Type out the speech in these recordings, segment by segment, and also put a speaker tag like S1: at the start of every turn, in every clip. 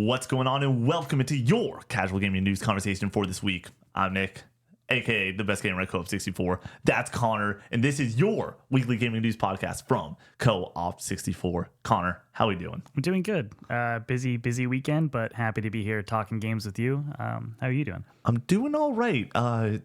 S1: What's going on, and welcome into your casual gaming news conversation for this week. I'm Nick, aka the best gamer at Co-op64. That's Connor, and this is your weekly gaming news podcast from Co-op64. Connor, how are we doing?
S2: I'm doing good. Busy weekend, but happy to be here talking games with you. How are you doing?
S1: I'm doing all right.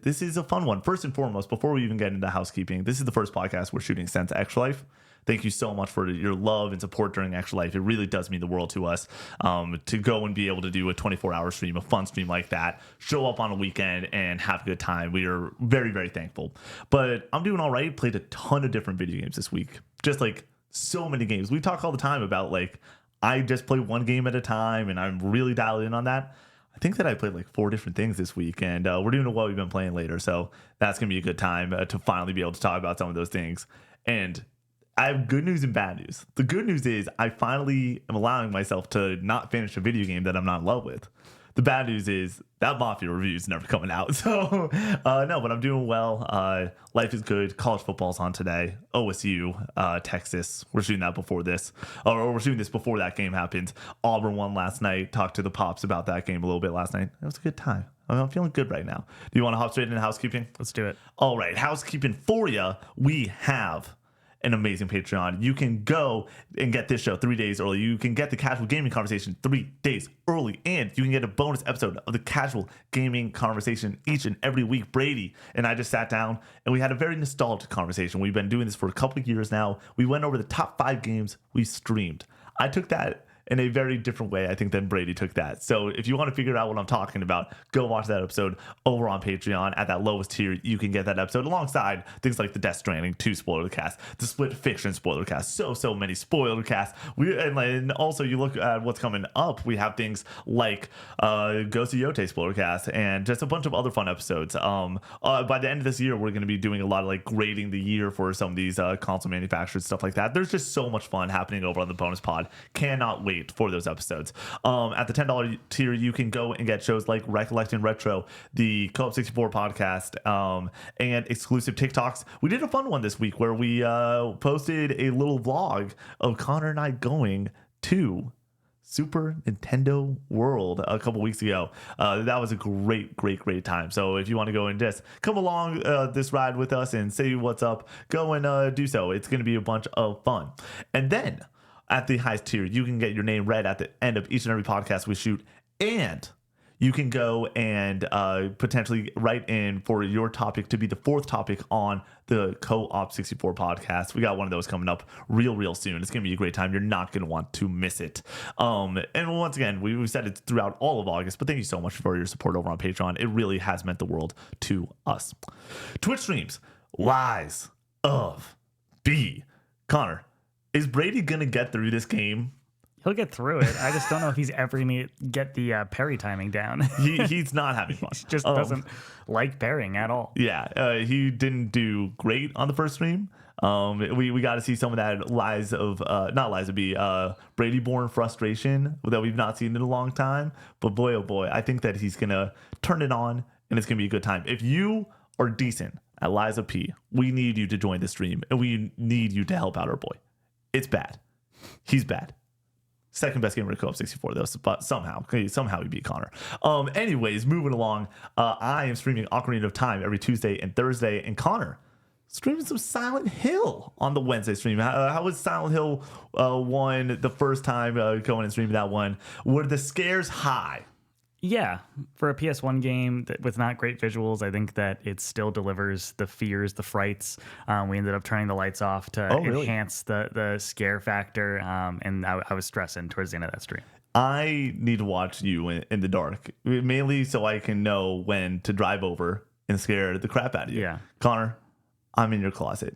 S1: This is a fun one. First and foremost, before we even get into housekeeping, this is the first podcast we're shooting since Extra Life. Thank you so much for your love and support during Extra Life. It really does mean the world to us to go and be able to do a 24-hour stream, a fun stream like that, show up on a weekend and have a good time. We are very, very thankful. But I'm doing all right. Played a ton of different video games this week. Just like so many games. We talk all the time about like I just play one game at a time and I'm really dialed in on that. I think that I played like 4 different things this week, and we're doing what we've been playing later. So that's going to be a good time to finally be able to talk about some of those things. And I have good news and bad news. The good news is I finally am allowing myself to not finish a video game that I'm not in love with. The bad news is that Mafia review is never coming out. So, no, but I'm doing well. Life is good. College football's on today. OSU, Texas. We're shooting that before this. Or we're shooting this before that game happened. Auburn won last night. Talked to the Pops about that game a little bit last night. It was a good time. I'm feeling good right now. Do you want to hop straight into housekeeping?
S2: Let's do it.
S1: All right. Housekeeping for you. We have an amazing Patreon. You can go and get this show 3 days early. You can get the casual gaming conversation 3 days early, and you can get a bonus episode of the casual gaming conversation each and every week. Brady and I just sat down and we had a very nostalgic conversation. We've been doing this for a couple of years now. We went over the top 5 games we streamed. I took that in a very different way, I think, than Brady took that. So if you want to figure out what I'm talking about, go watch that episode over on Patreon. At that lowest tier, you can get that episode alongside things like the Death Stranding 2 spoiler cast, the Split Fiction spoiler cast, so many spoiler casts. And also you look at what's coming up. We have things like Ghost of Yote spoiler cast and just a bunch of other fun episodes. By the end of this year, we're going to be doing a lot of like grading the year for some of these console manufacturers, stuff like that. There's just so much fun happening over on the bonus pod. Cannot wait for those episodes. At the $10 tier, you can go and get shows like Recollecting Retro, the Co-op64 podcast, and exclusive TikToks. We did a fun one this week where we posted a little vlog of Connor and I going to Super Nintendo World a couple weeks ago. That was a great time. So if you want to go and just come along this ride with us and say what's up, go and do so. It's going to be a bunch of fun. And then at the highest tier, you can get your name read at the end of each and every podcast we shoot, and you can go and potentially write in for your topic to be the 4th topic on the Co-op64 podcast. We got one of those coming up real soon. It's going to be a great time. You're not going to want to miss it. And once again, we said it throughout all of August, but thank you so much for your support over on Patreon. It really has meant the world to us. Twitch streams, Lies of B. Connor, is Brady going to get through this game?
S2: He'll get through it. I just don't know if he's ever going to get the parry timing down.
S1: He's not having fun.
S2: He just doesn't like parrying at all.
S1: Yeah, he didn't do great on the first stream. We got to see some of that not Lies of B, Brady-born frustration that we've not seen in a long time. But boy, oh boy, I think that he's going to turn it on, and it's going to be a good time. If you are decent at Lies of P, we need you to join the stream, and we need you to help out our boy. It's bad. He's bad. Second best gamer at Co-op64 though, but somehow he beat Connor. Anyways, moving along. I am streaming Ocarina of Time every Tuesday and Thursday, and Connor streaming some Silent Hill on the Wednesday stream. How was Silent Hill 1 the first time going and streaming that one? Were the scares high?
S2: Yeah, for a PS1 game with not great visuals, I think that it still delivers the fears, the frights. We ended up turning the lights off to enhance the scare factor, and I was stressing towards the end of that stream. I
S1: need to watch you in the dark, mainly so I can know when to drive over and scare the crap out of you.
S2: Yeah.
S1: Connor, I'm in your closet.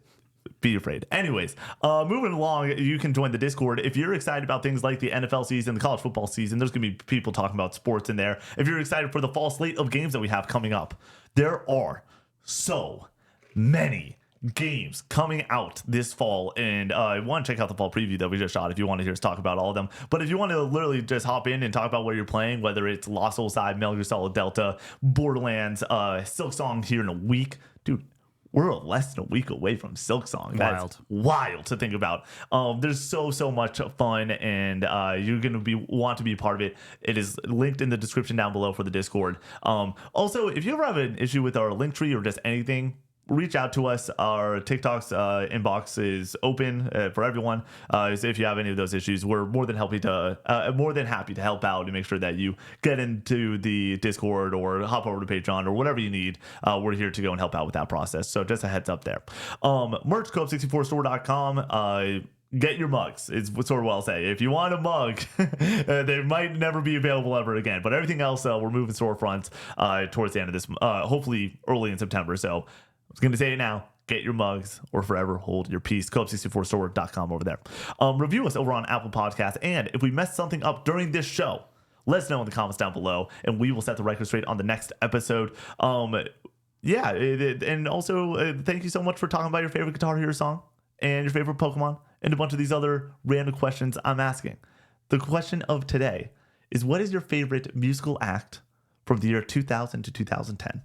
S1: Be afraid. Anyways, moving along, you can join the Discord if you're excited about things like the NFL season, the college football season. There's going to be people talking about sports in there. If you're excited for the fall slate of games that we have coming up, there are so many games coming out this fall, and I want to check out the fall preview that we just shot if you want to hear us talk about all of them. But if you want to literally just hop in and talk about what you're playing, whether it's Lost Soul Side, Metal Gear Solid Delta, Borderlands, Silksong here in a week, dude, we're less than a week away from Silksong. That's wild to think about. There's so much fun, and you're going to want to be a part of it. It is linked in the description down below for the Discord. Also, if you ever have an issue with our link tree or just anything, reach out to us. Our TikTok's inbox is open for everyone. So if you have any of those issues, we're more than happy to help out and make sure that you get into the Discord or hop over to Patreon or whatever you need. We're here to go and help out with that process. So just a heads up there. Merch, Coop64store.com. Get your mugs. It's sort of what I'll say. If you want a mug, they might never be available ever again. But everything else, we're moving storefronts towards the end of this, hopefully early in September. So I was going to say it now. Get your mugs or forever hold your peace. Coop64store.com over there. Review us over on Apple Podcasts. And if we messed something up during this show, let us know in the comments down below, and we will set the record straight on the next episode. And also, thank you so much for talking about your favorite Guitar Hero song and your favorite Pokemon and a bunch of these other random questions I'm asking. The question of today is, what is your favorite musical act from the year 2000 to 2010?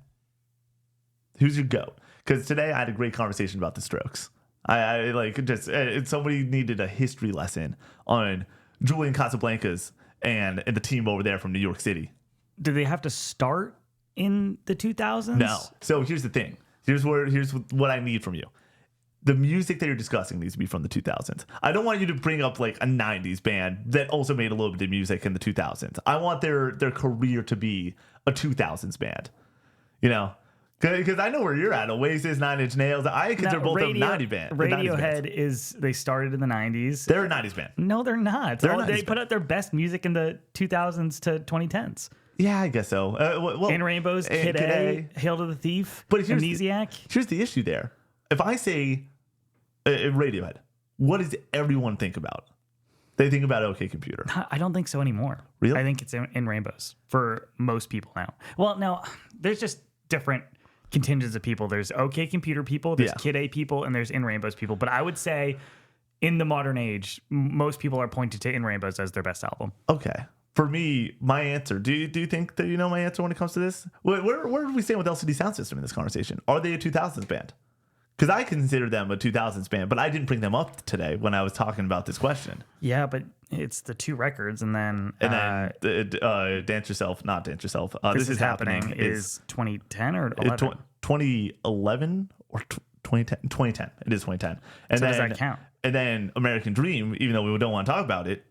S1: Who's your GOAT? Because today I had a great conversation about the Strokes. Somebody needed a history lesson on Julian Casablancas and the team over there from New York City.
S2: Do they have to start in the 2000s?
S1: No. So here's the thing. Here's what I need from you. The music that you're discussing needs to be from the 2000s. I don't want you to bring up like a 90s band that also made a little bit of music in the 2000s. I want their career to be a 2000s band. You know? Because I know where you're at. Oasis, Nine Inch Nails. I consider both of them 90 bands.
S2: Radiohead they started in the 90s.
S1: They're a 90s band.
S2: No, they're not. They put out their best music in the 2000s to 2010s.
S1: Yeah, I guess so.
S2: In Rainbows, Kid A, Hail to the Thief,
S1: but
S2: Amnesiac.
S1: Here's the issue there. If I say Radiohead, what does everyone think about? They think about OK Computer.
S2: I don't think so anymore.
S1: Really?
S2: I think it's in Rainbows for most people now. Well, no, there's just different contingents of people. There's OK Computer people, there's Kid A people, and there's In Rainbows people. But I would say in the modern age, most people are pointed to In Rainbows as their best album.
S1: Okay. For me, my answer, do you think that you know my answer when it comes to this? Where do we stand with LCD Sound System in this conversation? Are they a 2000s band? Because I consider them a 2000s band, but I didn't bring them up today when I was talking about this question.
S2: Yeah, but it's the two records, and then
S1: Dance Yourself, not Dance Yourself. This is happening
S2: is 2010 or 11?
S1: 2011 or 2010? 2010. It is 2010. And
S2: so does that count?
S1: And then American Dream, even though we don't want to talk about it.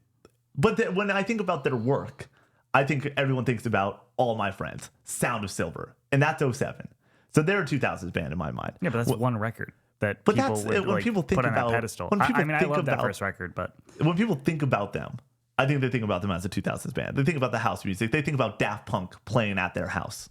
S1: But when I think about their work, I think everyone thinks about All My Friends, Sound of Silver, and that's 07. So they're a 2000s band in my mind.
S2: Yeah, but that's one record that people would people think put on a pedestal. I love that first record, but
S1: when people think about them, I think they think about them as a 2000s band. They think about the house music. They think about Daft Punk playing at their house.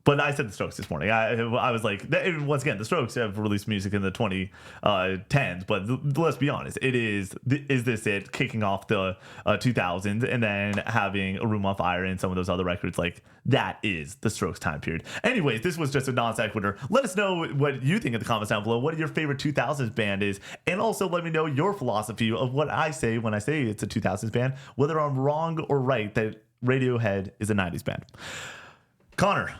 S1: But I said the Strokes this morning. I was like, once again, the Strokes have released music in the 2010s, but let's be honest, is this it kicking off the 2000s and then having A Room on Fire and some of those other records? Like, that is the Strokes time period. Anyways, this was just a non sequitur. Let us know what you think in the comments down below. What your favorite 2000s band is, and also let me know your philosophy of what I say when I say it's a 2000s band, whether I'm wrong or right that Radiohead is a 90s band. Connor.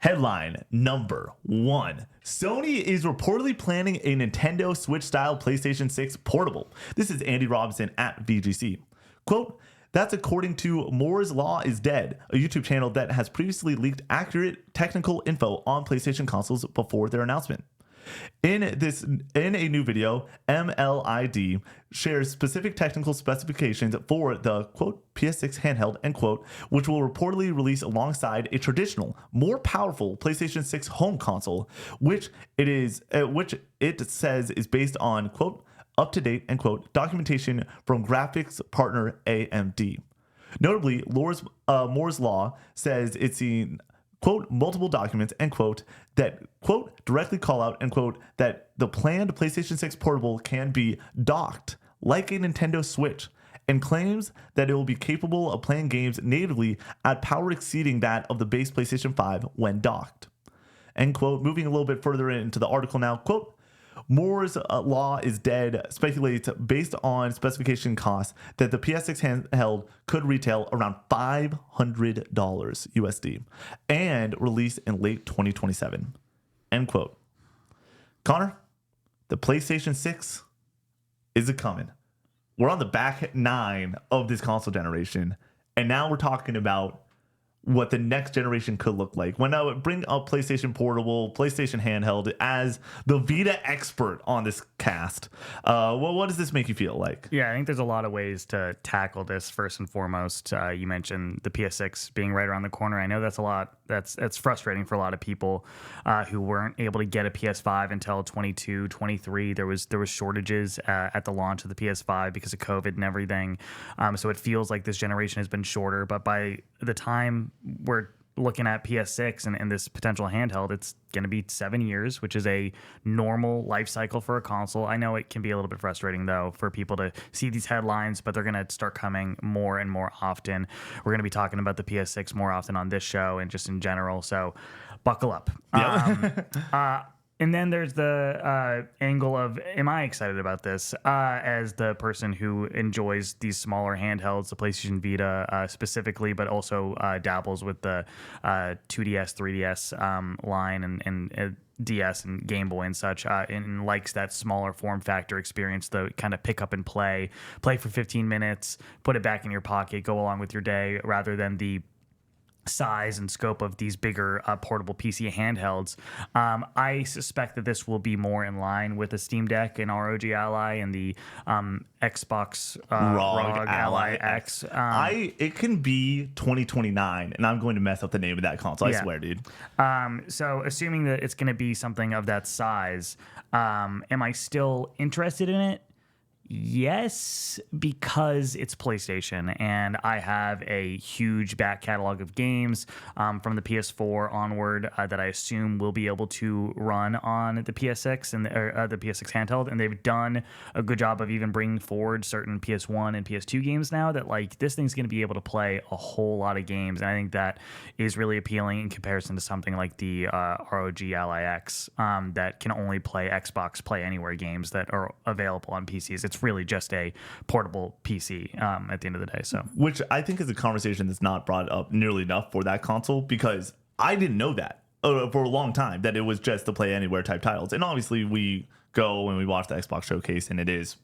S1: Headline number 1. Sony is reportedly planning a Nintendo Switch-style PlayStation 6 portable. This is Andy Robinson at VGC. Quote, that's according to Moore's Law is Dead, a YouTube channel that has previously leaked accurate technical info on PlayStation consoles before their announcement. In a new video, MLID shares specific technical specifications for the, quote, PS6 handheld, end quote, which will reportedly release alongside a traditional, more powerful PlayStation 6 home console, which it says is based on, quote, up-to-date, end quote, documentation from graphics partner AMD. Notably, Moore's Law says it's seen, quote, multiple documents, end quote, that, quote, directly call out, end quote, that the planned PlayStation 6 portable can be docked like a Nintendo Switch, and claims that it will be capable of playing games natively at power exceeding that of the base PlayStation 5 when docked, end quote. Moving a little bit further into the article now, quote, Moore's Law is Dead speculates based on specification costs that the PS6 handheld could retail around $500 USD and release in late 2027. End quote. Connor, the PlayStation 6 is a coming. We're on the back 9 of this console generation, and now we're talking about what the next generation could look like. When I would bring up PlayStation Portable, PlayStation Handheld as the Vita expert on this cast, what does this make you feel like?
S2: Yeah, I think there's a lot of ways to tackle this. First and foremost, you mentioned the PS6 being right around the corner. I know that's a lot. That's frustrating for a lot of people who weren't able to get a PS5 until 22, 23. There was shortages at the launch of the PS5 because of COVID and everything. So it feels like this generation has been shorter. But by the time we're looking at PS6 and this potential handheld, it's going to be 7 years, which is a normal life cycle for a console. I know it can be a little bit frustrating, though, for people to see these headlines, but they're going to start coming more and more often. We're going to be talking about the PS6 more often on this show and just in general, so buckle up.
S1: Yeah.
S2: And then there's the angle of, am I excited about this? As the person who enjoys these smaller handhelds, the PlayStation Vita specifically, but also dabbles with the 2DS, 3DS line and DS and Game Boy and such, and likes that smaller form factor experience, the kind of pick up and play for 15 minutes, put it back in your pocket, go along with your day, rather than the size and scope of these bigger portable PC handhelds. I suspect that this will be more in line with the Steam Deck and ROG Ally and the Xbox ROG Ally X.
S1: It can be 2029, and I'm going to mess up the name of that console. I swear, dude.
S2: So assuming that it's going to be something of that size, am I still interested in it? Yes, because it's PlayStation, and I have a huge back catalog of games from the PS4 onward that I assume will be able to run on the PS6 and the PS6 handheld. And they've done a good job of even bringing forward certain PS1 and PS2 games now that, like, this thing's going to be able to play a whole lot of games. And I think that is really appealing in comparison to something like the ROG Ally X that can only play Xbox Play Anywhere games that are available on PCs. It's really just a portable PC at the end of the day. So,
S1: which I think is a conversation that's not brought up nearly enough for that console, because I didn't know that for a long time, that it was just the Play Anywhere type titles. And obviously we go and we watch the Xbox showcase and it is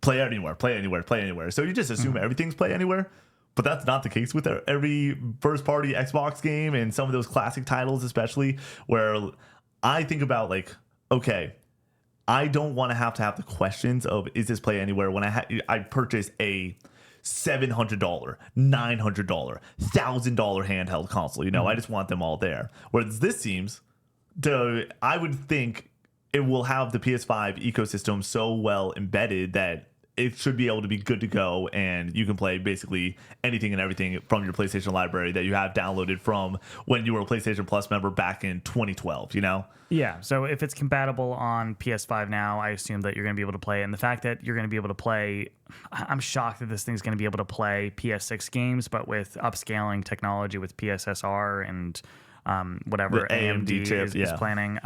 S1: play anywhere, play anywhere, play anywhere. So you just assume everything's play anywhere. But that's not the case with every first party Xbox game and some of those classic titles, especially, where I think about, like, okay, I don't want to have the questions of, is this play anywhere, when I purchase a $700, $900, $1,000 handheld console. You know, I just want them all there. Whereas this seems I would think it will have the PS5 ecosystem so well embedded that it should be able to be good to go, and you can play basically anything and everything from your PlayStation library that you have downloaded from when you were a PlayStation Plus member back in 2012, you know?
S2: Yeah, so if it's compatible on PS5 now, I assume that you're going to be able to play it. And the fact that you're going to be able to play, I'm shocked that this thing's going to be able to play PS6 games, but with upscaling technology with PSSR and whatever AMD chip, is planning,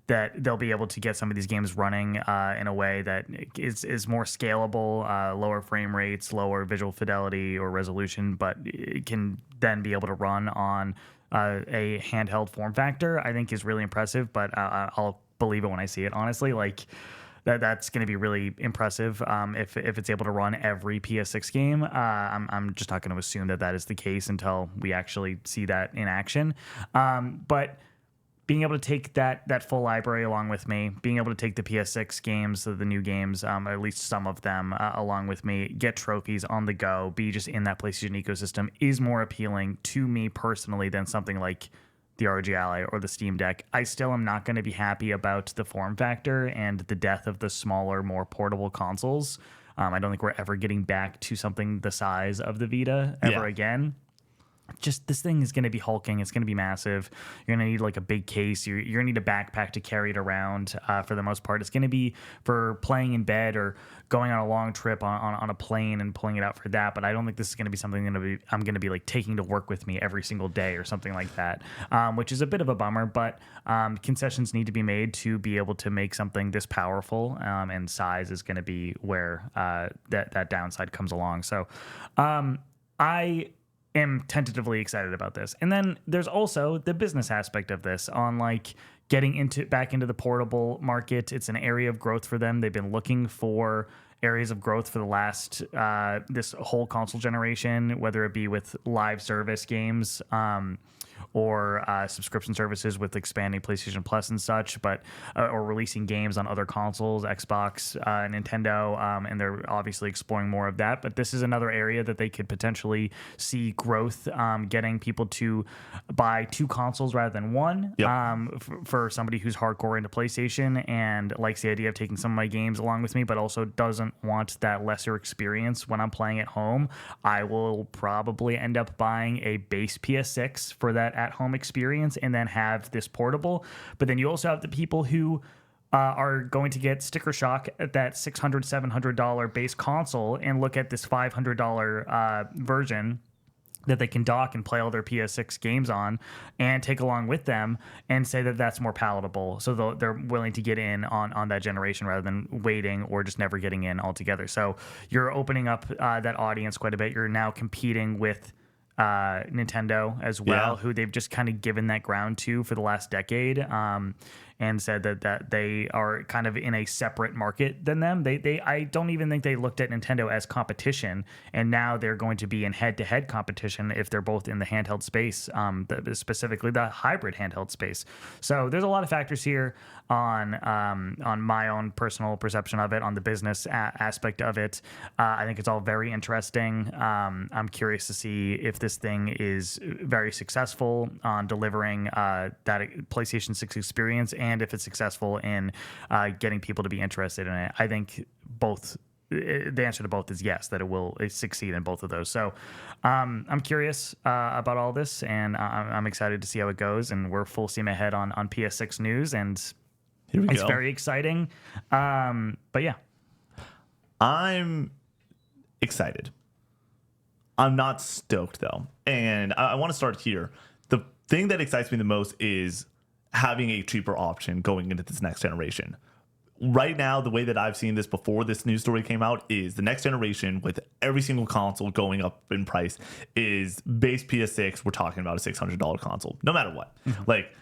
S2: that they'll be able to get some of these games running in a way that is more scalable, lower frame rates, lower visual fidelity or resolution, but it can then be able to run on a handheld form factor. I think is really impressive, but I'll believe it when I see it, honestly. Like, that's going to be really impressive if it's able to run every PS6 game. I'm just not going to assume that is the case until we actually see that in action. But being able to take that full library along with me, being able to take the PS6 games, the new games, at least some of them, along with me, get trophies on the go, be just in that PlayStation ecosystem, is more appealing to me personally than something like the ROG Ally or the Steam Deck. I still am not going to be happy about the form factor and the death of the smaller, more portable consoles. I don't think we're ever getting back to something the size of the Vita ever again. Just this thing is going to be hulking. It's going to be massive. You're going to need like a big case. You're going to need a backpack to carry it around for the most part. It's going to be for playing in bed or going on a long trip on a plane and pulling it out for that. But I don't think this is going to be something I'm going to be like taking to work with me every single day or something like that, which is a bit of a bummer. But concessions need to be made to be able to make something this powerful, and size is going to be where that downside comes along. So I am tentatively excited about this. And then there's also the business aspect of this on, like, getting back into the portable market. It's an area of growth for them. They've been looking for areas of growth for the last this whole console generation, whether it be with live service games or subscription services with expanding PlayStation Plus and such, but or releasing games on other consoles, Xbox, Nintendo, and they're obviously exploring more of that. But this is another area that they could potentially see growth, getting people to buy 2 consoles rather than one.
S1: Yep.
S2: For somebody who's hardcore into PlayStation and likes the idea of taking some of my games along with me, but also doesn't want that lesser experience when I'm playing at home, I will probably end up buying a base PS6 for that at-home experience and then have this portable. But then you also have the people who are going to get sticker shock at that $600, $700 base console and look at this $500 version that they can dock and play all their PS6 games on and take along with them and say that that's more palatable. So they're willing to get in on that generation rather than waiting or just never getting in altogether. So you're opening up that audience quite a bit. You're now competing with Nintendo as well, who they've just kind of given that ground to for the last decade, and said that they are kind of in a separate market than them. I don't even think they looked at Nintendo as competition, and now they're going to be in head-to-head competition if they're both in the handheld space, specifically the hybrid handheld space. So there's a lot of factors here on my own personal perception of it, on the business aspect of it. I think it's all very interesting. I'm curious to see if this thing is very successful on delivering that PlayStation 6 experience, and if it's successful in getting people to be interested in it. I think both. The answer to both is yes, that it will succeed in both of those. So I'm curious about all this, and I'm excited to see how it goes. And we're full steam ahead on PS6 news, and it's very exciting. But yeah,
S1: I'm excited. I'm not stoked though, and I want to start here. The thing that excites me the most is having a cheaper option going into this next generation. Right now, the way that I've seen this before this news story came out is the next generation, with every single console going up in price, is base PS6. We're talking about a $600 console, no matter what. Mm-hmm. Like,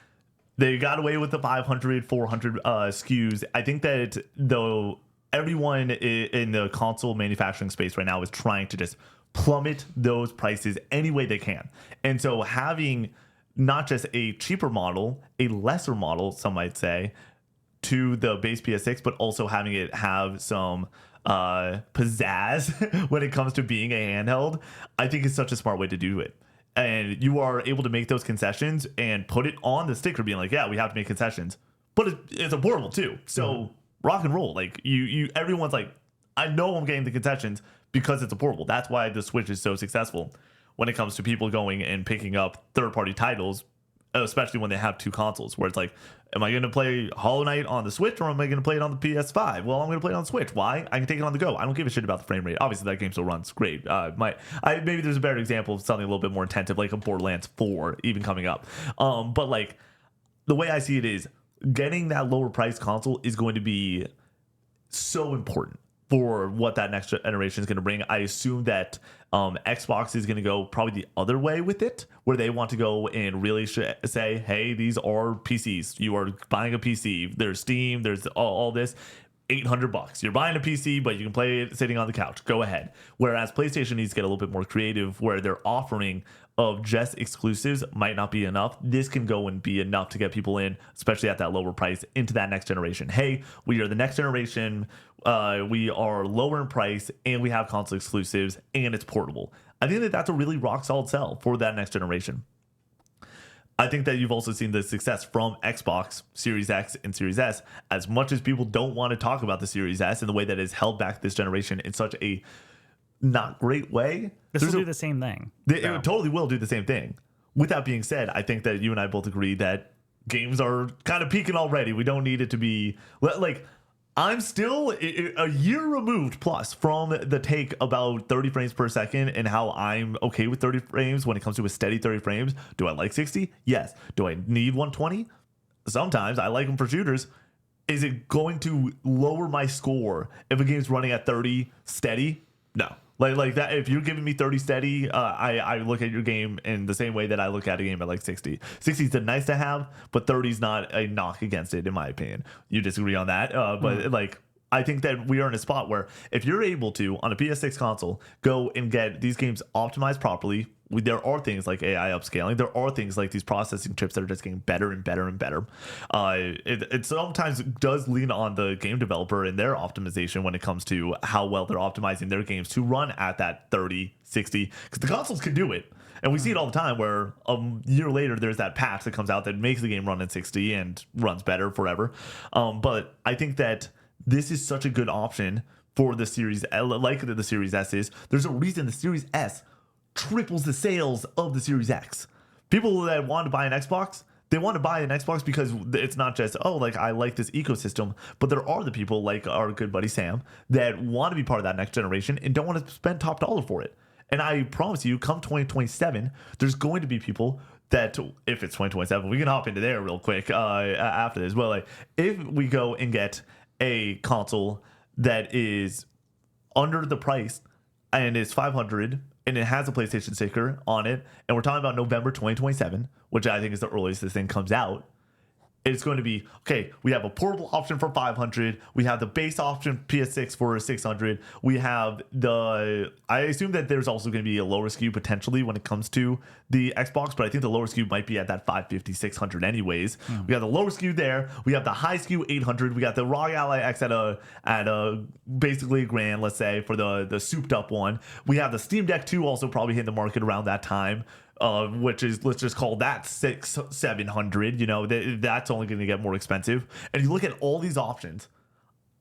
S1: they got away with the 500, 400 SKUs. I think that though everyone in the console manufacturing space right now is trying to just plummet those prices any way they can. And so having not just a cheaper model, a lesser model, some might say, to the base PS6, but also having it have some pizzazz when it comes to being a handheld, I think is such a smart way to do it. And you are able to make those concessions and put it on the sticker, being like, yeah, we have to make concessions, but it's a portable too. So rock and roll. Like everyone's like, I know I'm getting the concessions because it's a portable. That's why the Switch is so successful when it comes to people going and picking up third-party titles, especially when they have 2 consoles, where it's like, am I going to play Hollow Knight on the Switch, or am I going to play it on the PS5? Well, I'm going to play it on the Switch. Why? I can take it on the go. I don't give a shit about the frame rate. Obviously, that game still runs great. Maybe there's a better example of something a little bit more intensive, like a Borderlands 4 even coming up. But like, the way I see it is, getting that lower price console is going to be so important for what that next generation is going to bring. I assume that Xbox is going to go probably the other way with it, where they want to go and really say, hey, these are PCs. You are buying a PC. There's Steam. There's all this. $800. You're buying a PC, but you can play it sitting on the couch. Go ahead. Whereas PlayStation needs to get a little bit more creative, where their offering of just exclusives might not be enough. This can go and be enough to get people in, especially at that lower price, into that next generation. Hey, we are the next generation. We are lower in price, and we have console exclusives, and it's portable. I think that that's a really rock solid sell for that next generation. I think that you've also seen the success from Xbox Series X and Series S. As much as people don't want to talk about the Series S and the way that it's held back this generation in such a not great way,
S2: this will do the same thing.
S1: It totally will do the same thing. With that being said, I think that you and I both agree that games are kind of peaking already. We don't need it to be like, I'm still a year removed plus from the take about 30 frames per second and how I'm okay with 30 frames when it comes to a steady 30 frames. Do I like 60? Yes. Do I need 120? Sometimes. I like them for shooters. Is it going to lower my score if a game's running at 30 steady? No. Like that. If you're giving me 30 steady, I look at your game in the same way that I look at a game at like 60. 60 is a nice to have, but 30 is not a knock against it, in my opinion. You disagree on that, but like. I think that we are in a spot where if you're able to, on a PS6 console, go and get these games optimized properly, there are things like AI upscaling. There are things like these processing chips that are just getting better and better and better. It sometimes does lean on the game developer and their optimization when it comes to how well they're optimizing their games to run at that 30, 60, because the consoles can do it. And we see it all the time where a year later, there's that patch that comes out that makes the game run at 60 and runs better forever. But I think that this is such a good option for the Series, like the Series S is. There's a reason the Series S triples the sales of the Series X. People that want to buy an Xbox, they want to buy an Xbox because it's not just, oh, like I like this ecosystem, but there are the people like our good buddy Sam that want to be part of that next generation and don't want to spend top dollar for it. And I promise you, come 2027, there's going to be people that, if it's 2027, we can hop into there real quick after this. But like, if we go and get a console that is under the price and is $500 and it has a PlayStation sticker on it, and we're talking about November 2027, which I think is the earliest this thing comes out, it's going to be, okay, we have a portable option for $500. We have the base option PS6 for $600. We have I assume that there's also going to be a lower SKU potentially when it comes to the Xbox, but I think the lower SKU might be at that $550, $600 anyways. We have the lower SKU there. We have the high SKU $800. We got the ROG Ally X at a basically $1,000, let's say, for the souped up one. We have the Steam Deck 2 also probably hitting the market around that time. Which is, let's just call that $600-$700. You know, that's only going to get more expensive. And you look at all these options,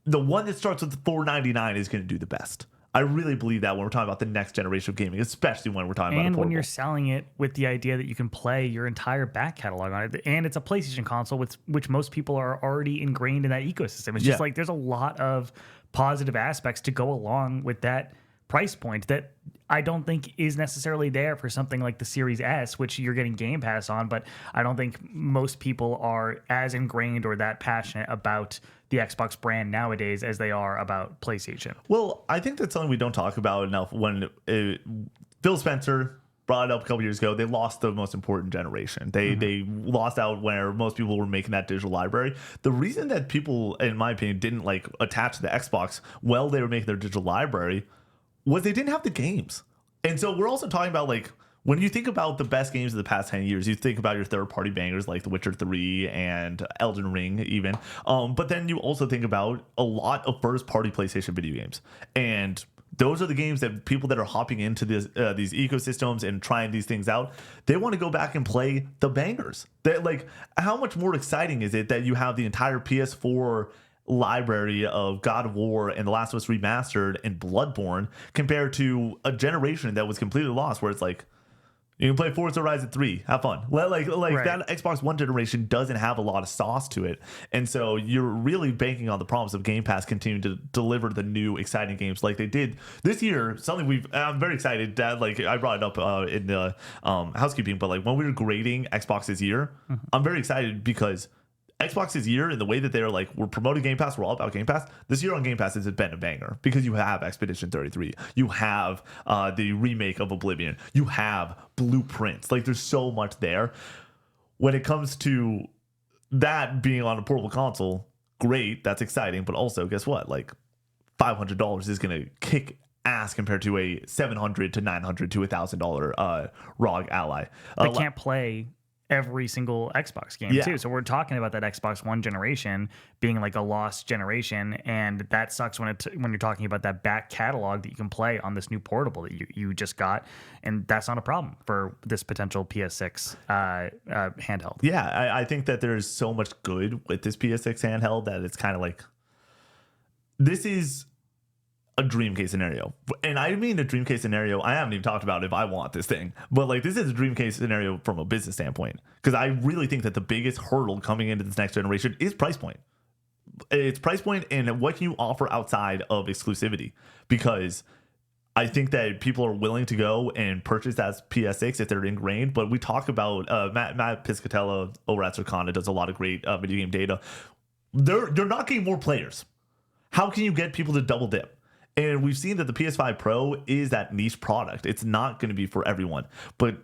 S1: the one that starts with $499 is going to do the best. I really believe that when we're talking about the next generation of gaming, especially when we're talking about
S2: and when you're selling it with the idea that you can play your entire back catalog on it, and it's a PlayStation console, which most people are already ingrained in that ecosystem. It's just like there's a lot of positive aspects to go along with that price point that I don't think is necessarily there for something like the Series S, which you're getting Game Pass on, but I don't think most people are as ingrained or that passionate about the Xbox brand nowadays as they are about PlayStation.
S1: Well, I think that's something we don't talk about enough. When Phil Spencer brought it up a couple years ago, they lost the most important generation. They lost out where most people were making that digital library. The reason that people, in my opinion, didn't like attach to the Xbox while they were making their digital library was they didn't have the games. And so we're also talking about, like, when you think about the best games of the past 10 years, you think about your third-party bangers like The Witcher 3 and Elden Ring even. But then you also think about a lot of first-party PlayStation video games. And those are the games that people that are hopping into these ecosystems and trying these things out, they want to go back and play the bangers. Like, how much more exciting is it that you have the entire PS4 library of God of War and The Last of Us Remastered and Bloodborne compared to a generation that was completely lost, where it's like, you can play Forza Horizon 3, have fun. Like right. That Xbox One generation doesn't have a lot of sauce to it. And so you're really banking on the promise of Game Pass continuing to deliver the new exciting games like they did this year. Something I'm very excited that, like, I brought it up in the housekeeping, but like when we were grading Xbox's year, I'm very excited because Xbox's year, in the way that they're like, we're promoting Game Pass, we're all about Game Pass. This year on Game Pass has been a banger because you have Expedition 33, you have the remake of Oblivion, you have Blueprints. Like, there's so much there. When it comes to that being on a portable console, great, that's exciting, but also guess what? Like, $500 is going to kick ass compared to a $700 to $900 to $1,000 ROG Ally.
S2: They can't play every single Xbox game too. So we're talking about that Xbox One generation being like a lost generation, and that sucks when you're talking about that back catalog that you can play on this new portable that you just got, and that's not a problem for this potential PS6 handheld.
S1: Yeah, I think that there's so much good with this PS6 handheld that it's kind of like, this is a dream case scenario. And I mean a dream case scenario, I haven't even talked about if I want this thing, but like, this is a dream case scenario from a business standpoint, because I really think that the biggest hurdle coming into this next generation is price point. It's price point and what can you offer outside of exclusivity, because I think that people are willing to go and purchase that PS6 if they're ingrained. But we talk about Matt Piscatella over at Circana does a lot of great video game data. They're not getting more players. How can you get people to double dip? And we've seen that the PS5 Pro is that niche product. It's not going to be for everyone. But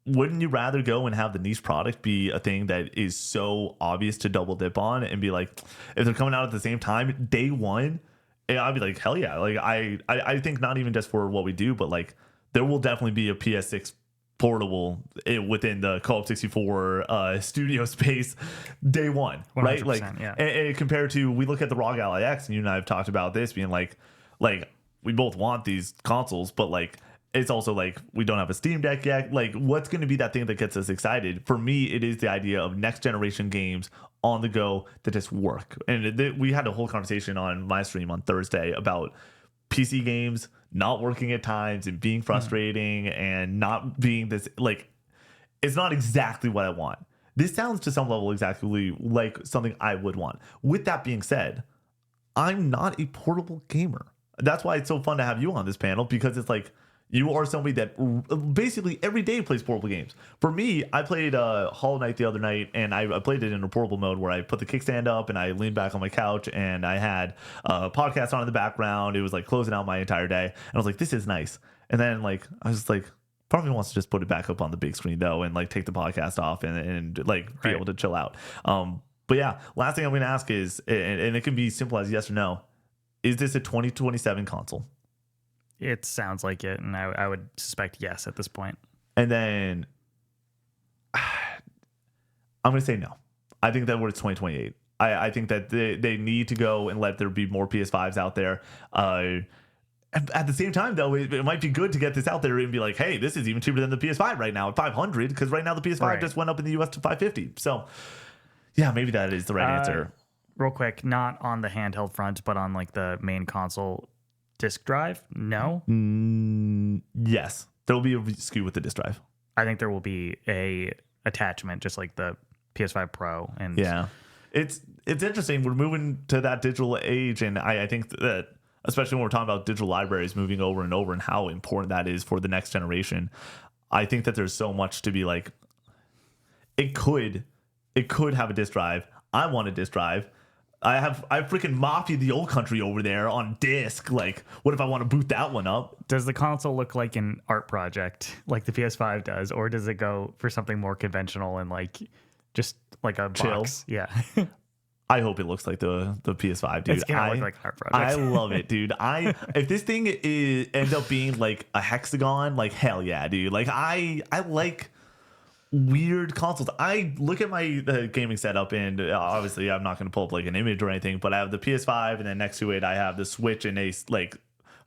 S1: wouldn't you rather go and have the niche product be a thing that is so obvious to double dip on and be like, if they're coming out at the same time, day one, I'd be like, hell yeah. Like I think not even just for what we do, but like there will definitely be a PS6 portable within the Co-op 64 studio space day one, right? Like,
S2: yeah.
S1: And compared to, we look at the ROG Ally X, and you and I have talked about this being like we both want these consoles, but like it's also like we don't have a Steam Deck yet. Like, what's going to be that thing that gets us excited? For me, it is the idea of next generation games on the go that just work. And we had a whole conversation on my stream on Thursday about PC games not working at times and being frustrating and not being this, like, it's not exactly what I want. This sounds to some level exactly like something I would want. With that being said, I'm not a portable gamer. That's why it's so fun to have you on this panel, because it's like you are somebody that basically every day plays portable games. For me, I played Hollow Knight the other night, and I played it in a portable mode where I put the kickstand up and I leaned back on my couch and I had a podcast on in the background. It was like closing out my entire day. And I was like, this is nice. And then like I was just like, part of me wants to just put it back up on the big screen though, and like take the podcast off and like be able to chill out. But yeah, last thing I'm going to ask is, and it can be simple as yes or no, is this a 2027 console?
S2: It sounds like it, and I would suspect yes at this point.
S1: And then I'm going to say no. I think that we're 2028. I think that they need to go and let there be more PS5s out there. At the same time, though, it might be good to get this out there and be like, hey, this is even cheaper than the PS5 right now at $500, because right now the PS5 just went up in the US to $550. So, yeah, maybe that is the right answer.
S2: Real quick, not on the handheld front, but on like the main console disk drive? No.
S1: Yes, there will be a SKU with the disk drive.
S2: I think there will be a attachment, just like the PS5 Pro. And
S1: yeah, it's interesting. We're moving to that digital age, and I think that, especially when we're talking about digital libraries moving over and over and how important that is for the next generation, I think that there's so much to be like, it could have a disk drive. I want a disk drive. I freaking Mafia the Old Country over there on disc. Like, what if I want to boot that one up?
S2: Does the console look like an art project like the PS5 does, or does it go for something more conventional and like just like a
S1: chill
S2: box? Yeah.
S1: I hope it looks like the PS5, dude.
S2: It's gonna look like an art project.
S1: I love it, dude. If this thing ends up being like a hexagon, like hell yeah, dude. Like I like weird consoles. I look at my gaming setup, and obviously I'm not going to pull up like an image or anything, but I have the PS5, and then next to it I have the Switch in a like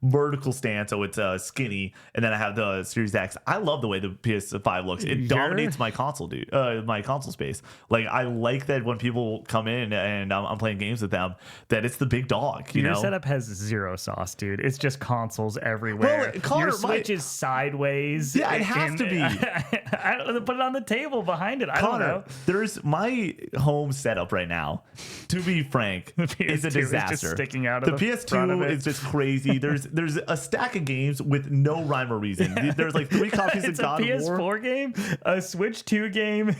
S1: vertical stand, so it's skinny, and then I have the Series X. I love the way the PS5 looks. It dominates my console, dude. My console space. Like, I like that when people come in and I'm playing games with them, that it's the big dog. Your
S2: setup has zero sauce, dude. It's just consoles everywhere.
S1: Well, Connor,
S2: your Switch is sideways.
S1: Yeah, it has to be.
S2: I don't put it on the table behind it. I
S1: Connor,
S2: don't know.
S1: There's my home setup right now. To be frank, is a disaster.
S2: Is just sticking out of
S1: the PS2 is just crazy. There's a stack of games with no rhyme or reason. There's like 3 copies of God of War.
S2: It's a PS4 game, a Switch 2 game.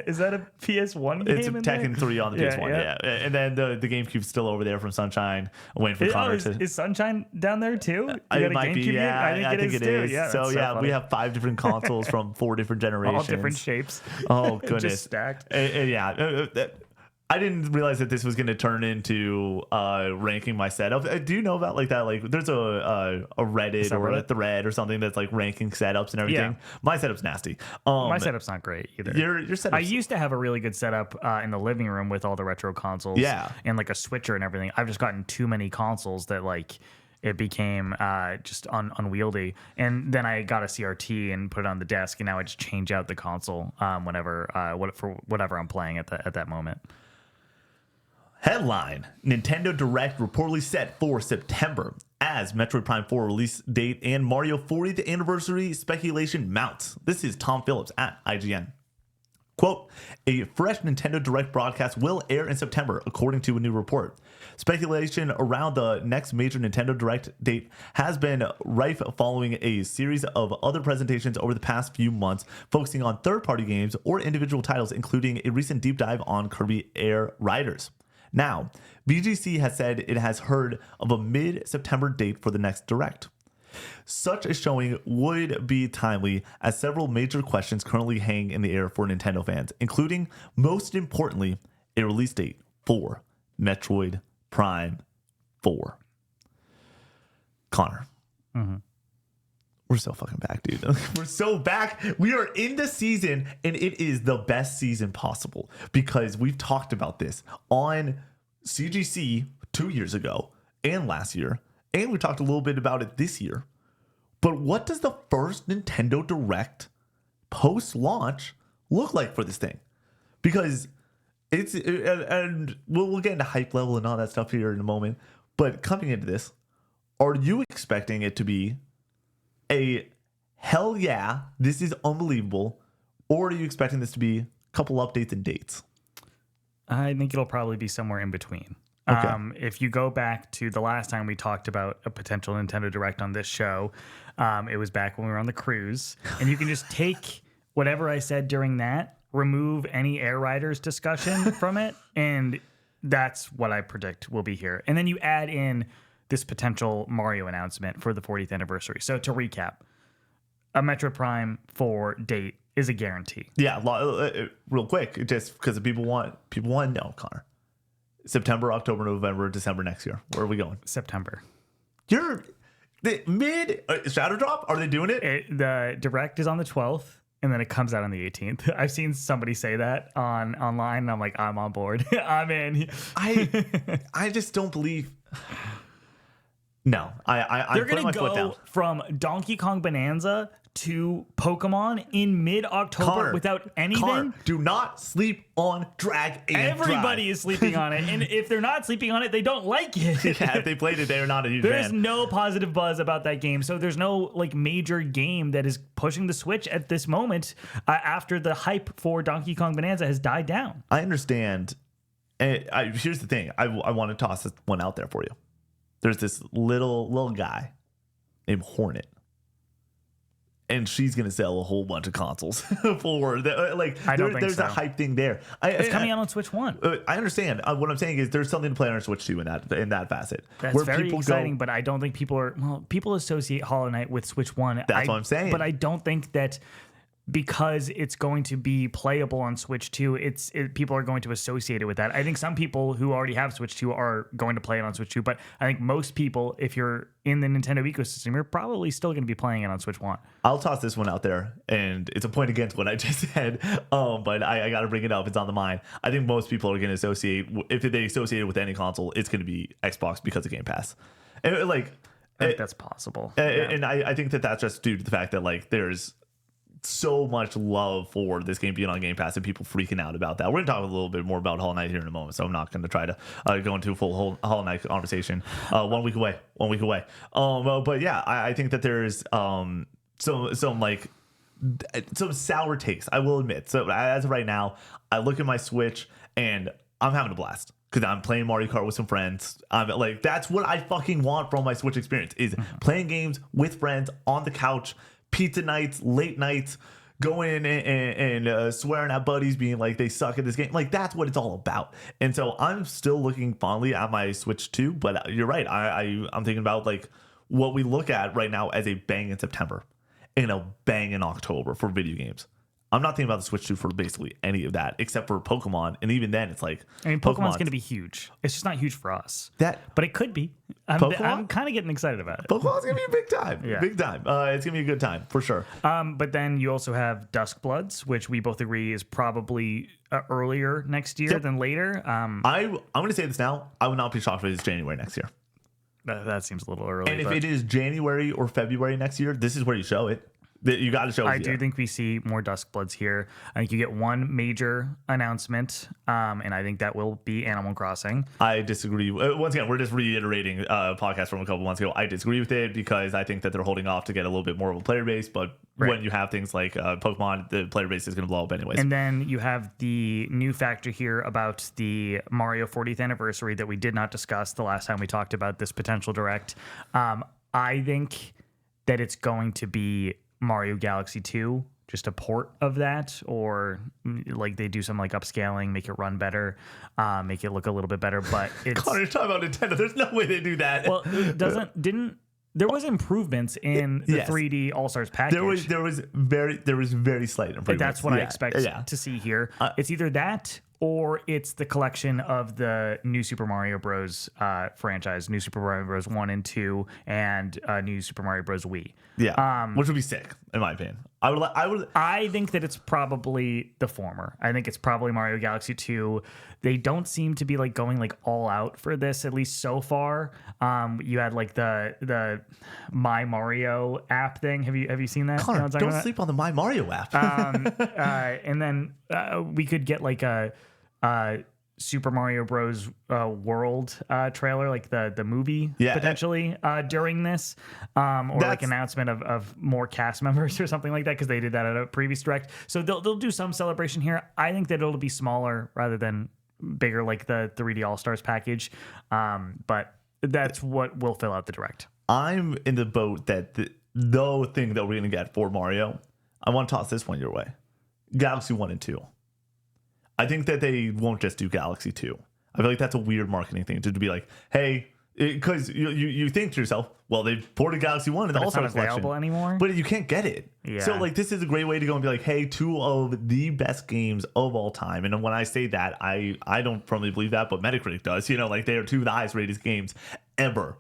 S2: Is that a PS1 game?
S1: It's a Tekken 3 on the PS1, yeah. And then the GameCube's still over there from Sunshine. I'm waiting for Connor to...
S2: Is Sunshine down there too?
S1: It might be, yeah. I think it is.
S2: Yeah,
S1: so yeah, we have 5 different consoles from 4 different generations.
S2: All different shapes.
S1: Oh, goodness.
S2: Just stacked.
S1: And yeah. I didn't realize that this was going to turn into ranking my setup. Do you know about like that? Like, there's a Reddit or a thread or something that's like ranking setups and everything. Yeah. My setup's nasty.
S2: My setup's not great either.
S1: Your setup.
S2: I used to have a really good setup in the living room with all the retro consoles.
S1: Yeah.
S2: And like a switcher and everything. I've just gotten too many consoles that like it became just unwieldy. And then I got a CRT and put it on the desk, and now I just change out the console for whatever I'm playing at that moment.
S1: Headline: Nintendo Direct reportedly set for September as Metroid Prime 4 release date and Mario 40th anniversary speculation mounts. This is Tom Phillips at IGN. Quote, a fresh Nintendo Direct broadcast will air in September, according to a new report. Speculation around the next major Nintendo Direct date has been rife following a series of other presentations over the past few months, focusing on third-party games or individual titles, including a recent deep dive on Kirby Air Riders. Now, VGC has said it has heard of a mid-September date for the next Direct. Such a showing would be timely, as several major questions currently hang in the air for Nintendo fans, including, most importantly, a release date for Metroid Prime 4. Connor.
S2: Mm-hmm.
S1: We're so fucking back, dude. We're so back. We are in the season, and it is the best season possible because we've talked about this on CGC 2 years ago and last year, and we talked a little bit about it this year. But what does the first Nintendo Direct post-launch look like for this thing? Because and we'll get into hype level and all that stuff here in a moment. But coming into this, are you expecting it to be a hell yeah, this is unbelievable, or are you expecting this to be a couple updates and dates?
S2: I think it'll probably be somewhere in between.
S1: Okay.
S2: If you go back to the last time we talked about a potential Nintendo Direct on this show, it was back when we were on the cruise, and you can just take whatever I said during that, remove any Air Riders discussion from it, and that's what I predict will be here. And then you add in this potential Mario announcement for the 40th anniversary. So to recap, a Metroid Prime 4 date is a guarantee.
S1: Yeah, real quick, just because people want to know, Connor. September, October, November, December next year. Where are we going?
S2: September.
S1: You're the mid Shadow Drop. Are they doing it?
S2: The Direct is on the 12th, and then it comes out on the 18th. I've seen somebody say that online, and I'm like, I'm on board. I'm in.
S1: I just don't believe. No, I'm
S2: They're gonna go from Donkey Kong Bonanza to Pokemon in mid-October without anything.
S1: Connor, do not sleep on Drag and
S2: Everybody
S1: Drive.
S2: is sleeping on it, and if they're not sleeping on it, they don't like it.
S1: Yeah, if they played it, they're not a huge fan.
S2: There's no positive buzz about that game, so there's no like major game that is pushing the Switch at this moment after the hype for Donkey Kong Bonanza has died down.
S1: I understand. And here's the thing. I want to toss this one out there for you. There's this little guy named Hornet. And she's gonna sell a whole bunch of consoles for like.
S2: I don't think
S1: there's
S2: so.
S1: a hype thing there.
S2: It's coming out on Switch 1.
S1: I understand. What I'm saying is there's something to play on Switch 2 in that facet.
S2: That's very exciting, but I don't think people associate Hollow Knight with Switch 1.
S1: That's what I'm saying.
S2: But I don't think that because it's going to be playable on Switch 2, people are going to associate it with that. I think some people who already have Switch 2 are going to play it on Switch 2, but I think most people, if you're in the Nintendo ecosystem, you're probably still going to be playing it on Switch 1.
S1: I'll toss this one out there, and it's a point against what I just said, but I got to bring it up. It's on the mind. I think most people are going to associate, if they associate it with any console, it's going to be Xbox because of Game Pass. And
S2: I think that's possible.
S1: And I think that's just due to the fact that like there's so much love for this game being on Game Pass and people freaking out about that. We're gonna talk a little bit more about Hollow Knight here in a moment, so I'm not gonna try to go into a full Hollow Knight conversation. 1 week away. But yeah, I think that there's some sour takes, I will admit. So as of right now, I look at my Switch and I'm having a blast because I'm playing Mario Kart with some friends. I'm like, that's what I fucking want from my Switch experience, is playing games with friends on the couch, pizza nights, late nights, going in and swearing at buddies, being like they suck at this game. Like that's what it's all about. And so I'm still looking fondly at my Switch 2, but you're right. I'm thinking about like what we look at right now as a bang in September and a bang in October for video games. I'm not thinking about the Switch 2 for basically any of that, except for Pokemon. And even then, it's like...
S2: I mean, Pokemon's going to be huge. It's just not huge for us. But it could be. I'm kind of getting excited about it.
S1: Pokemon's going to be a big time. Yeah. Big time. It's going to be a good time, for sure.
S2: But then you also have Duskbloods, which we both agree is probably earlier next year than later. I'm
S1: going to say this now. I would not be shocked if it's January next year.
S2: That seems a little early.
S1: And if it is January or February next year, this is where you show it. You got to show it.
S2: I do think we see more Duskbloods here. I think you get one major announcement, and I think that will be Animal Crossing.
S1: I disagree. Once again, we're just reiterating a podcast from a couple months ago. I disagree with it because I think that they're holding off to get a little bit more of a player base. But when you have things like Pokemon, the player base is going to blow up anyways.
S2: And then you have the new factor here about the Mario 40th anniversary that we did not discuss the last time we talked about this potential Direct. I think that it's going to be Mario Galaxy 2 just a port of that, or like they do some like upscaling, make it run better, make it look a little bit better. But it's
S1: Connor, you're talking about Nintendo. There's no way they do that.
S2: Well, it there was improvements in the 3D All-Stars package.
S1: There was very slight improvements.
S2: That's what I expect to see here. It's either that or it's the collection of the new Super Mario Bros. Franchise, new Super Mario Bros. 1 and 2, and new Super Mario Bros. Wii.
S1: Yeah, which would be sick, in my opinion.
S2: I think that it's probably the former. I think it's probably Mario Galaxy 2. They don't seem to be like going like all out for this, at least so far. You had like the My Mario app thing. Have you seen that?
S1: Connor, don't sleep on the My Mario app.
S2: And then we could get like a Super Mario Bros. World trailer, like the movie, potentially during this, or like announcement of more cast members or something like that, because they did that at a previous direct. So they'll do some celebration here. I think that it'll be smaller rather than bigger, like the 3D All-Stars package. But that's what will fill out the direct.
S1: I'm in the boat that the thing that we're gonna get for Mario, I want to toss this one your way. Galaxy 1 and 2. I think that they won't just do Galaxy 2. I feel like that's a weird marketing thing to be like, hey, because you think to yourself, well, they've ported Galaxy 1 and the All-Star collection. It's not available
S2: anymore.
S1: But you can't get it.
S2: Yeah.
S1: So like this is a great way to go and be like, hey, 2 of the best games of all time. And when I say that, I don't firmly believe that, but Metacritic does. You know, like they are 2 of the highest rated games ever.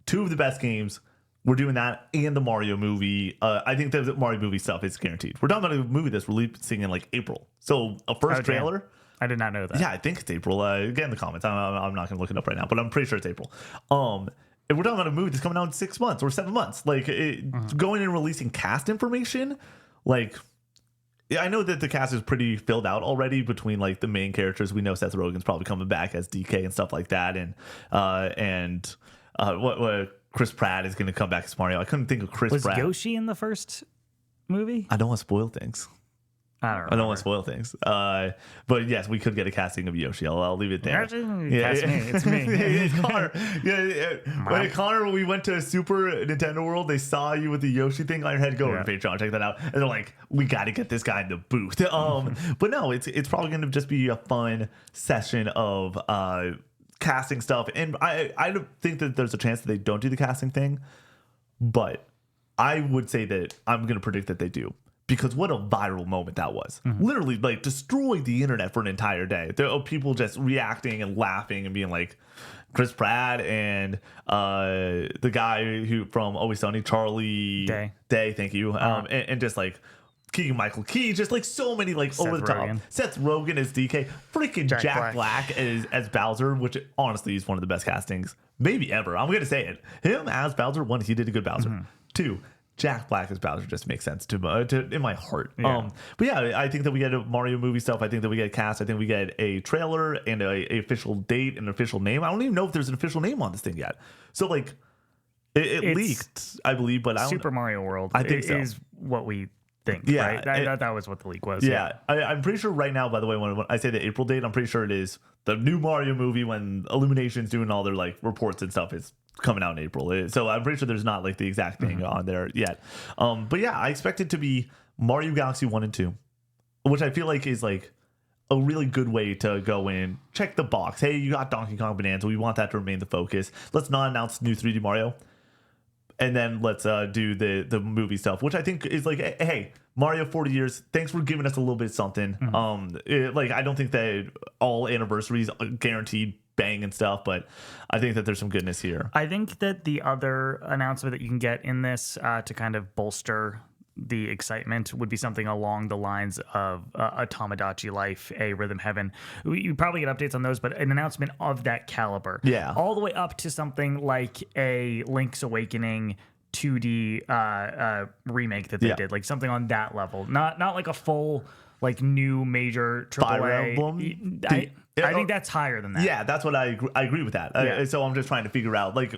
S1: 2 of the best games. We're doing that and the Mario movie. I think the Mario movie stuff is guaranteed. We're talking about a movie that's releasing in like April. So a first trailer.
S2: Damn. I did not know that.
S1: Yeah, I think it's April. Get in the comments. I'm not going to look it up right now, but I'm pretty sure it's April. If we're talking about a movie that's coming out in 6 months or 7 months, like going and releasing cast information, like I know that the cast is pretty filled out already between like the main characters. We know Seth Rogen's probably coming back as DK and stuff like that, and what Chris Pratt is going to come back as Mario. I couldn't think of Chris Pratt.
S2: Was Yoshi in the first movie?
S1: I don't want to spoil things. I don't want to spoil things. But yes, we could get a casting of Yoshi. I'll leave it there.
S2: It's me.
S1: It's Connor. When Connor, we went to Super Nintendo World, they saw you with the Yoshi thing on your head. Go over to Patreon, check that out. And they're like, we got to get this guy in the booth. But no, it's probably going to just be a fun session of casting stuff. And I don't think that there's a chance that they don't do the casting thing, but I would say that I'm going to predict that they do, because what a viral moment that was. Literally like destroyed the internet for an entire day. There are people just reacting and laughing and being like, Chris Pratt and the guy who from Always Sunny, Charlie Day, thank you. And just like Keegan-Michael Key, just like so many like Seth over the top. Rogen. Seth Rogen as DK, freaking Jack Black as Bowser, which honestly is one of the best castings maybe ever. I'm gonna say it. Him as Bowser, 1, he did a good Bowser. 2, Jack Black as Bowser just makes sense to in my heart. But yeah, I think that we get a Mario movie stuff. I think that we get cast. I think we get a trailer and a official date and an official name. I don't even know if there's an official name on this thing yet. So like it leaked, I believe, but I don't
S2: Super Mario World. I think is what we think.
S1: Yeah,
S2: right? That was what the leak was.
S1: Yeah, I'm pretty sure right now. By the way, when I say the April date, I'm pretty sure it is the new Mario movie when Illumination's doing all their like reports and stuff. It's coming out in April, so I'm pretty sure there's not like the exact thing on there yet. But yeah, I expect it to be Mario Galaxy 1 and 2, which I feel like is like a really good way to go in, check the box. Hey, you got Donkey Kong Bonanza. We want that to remain the focus. Let's not announce new 3D Mario. And then let's do the movie stuff, which I think is like, hey, Mario 40 years. Thanks for giving us a little bit of something. Like I don't think that all anniversaries are guaranteed bang and stuff, but I think that there's some goodness here.
S2: I think that the other announcement that you can get in this to kind of bolster the excitement would be something along the lines of a Tomodachi Life, a Rhythm Heaven. You probably get updates on those, but an announcement of that caliber.
S1: Yeah.
S2: All the way up to something like a Link's Awakening 2D remake that they did, like something on that level. Not like a full like new major AAA. I think that's higher than that.
S1: Yeah, that's what I agree with that. So I'm just trying to figure out, like,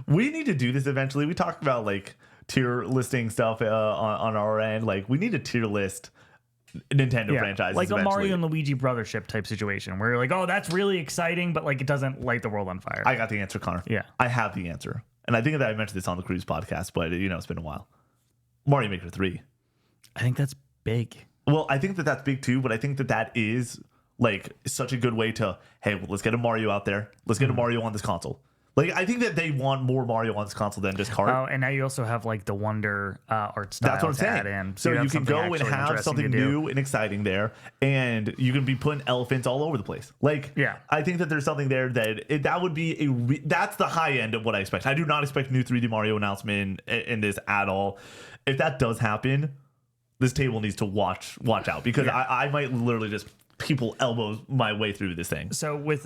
S1: we need to do this eventually. We talked about like tier listing stuff on our end. Like we need a tier list Nintendo franchises,
S2: like
S1: eventually.
S2: A Mario and Luigi brothership type situation where you're like, oh, that's really exciting, but like it doesn't light the world on fire.
S1: I got the answer, Connor.
S2: Yeah,
S1: I have the answer, and I think that I mentioned this on the Cruise podcast, but it's been a while. Mario Maker 3.
S2: I think that's big.
S1: Well, I think that that's big too, but I think that that is like such a good way to, hey, well, let's get a Mario out there. Let's get a Mario on this console. Like, I think that they want more Mario on this console than just Kart.
S2: Oh, and now you also have like the Wonder art style.
S1: That's what I'm saying.
S2: In.
S1: So you can go and have something new and exciting there, and you can be putting elephants all over the place. Like,
S2: yeah,
S1: I think that there's something there that would be that's the high end of what I expect. I do not expect a new 3D Mario announcement in this at all. If that does happen, this table needs to watch out, because I might literally just people elbows my way through this thing.
S2: So as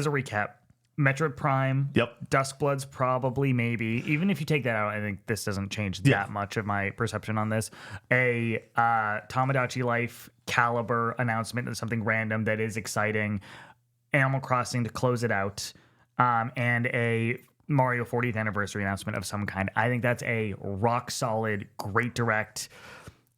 S2: a recap, Metroid Prime, Duskblood's probably, maybe. Even if you take that out, I think this doesn't change that much of my perception on this. A Tamagotchi Life Caliber announcement of something random that is exciting. Animal Crossing to close it out. And a Mario 40th anniversary announcement of some kind. I think that's a rock solid, great direct.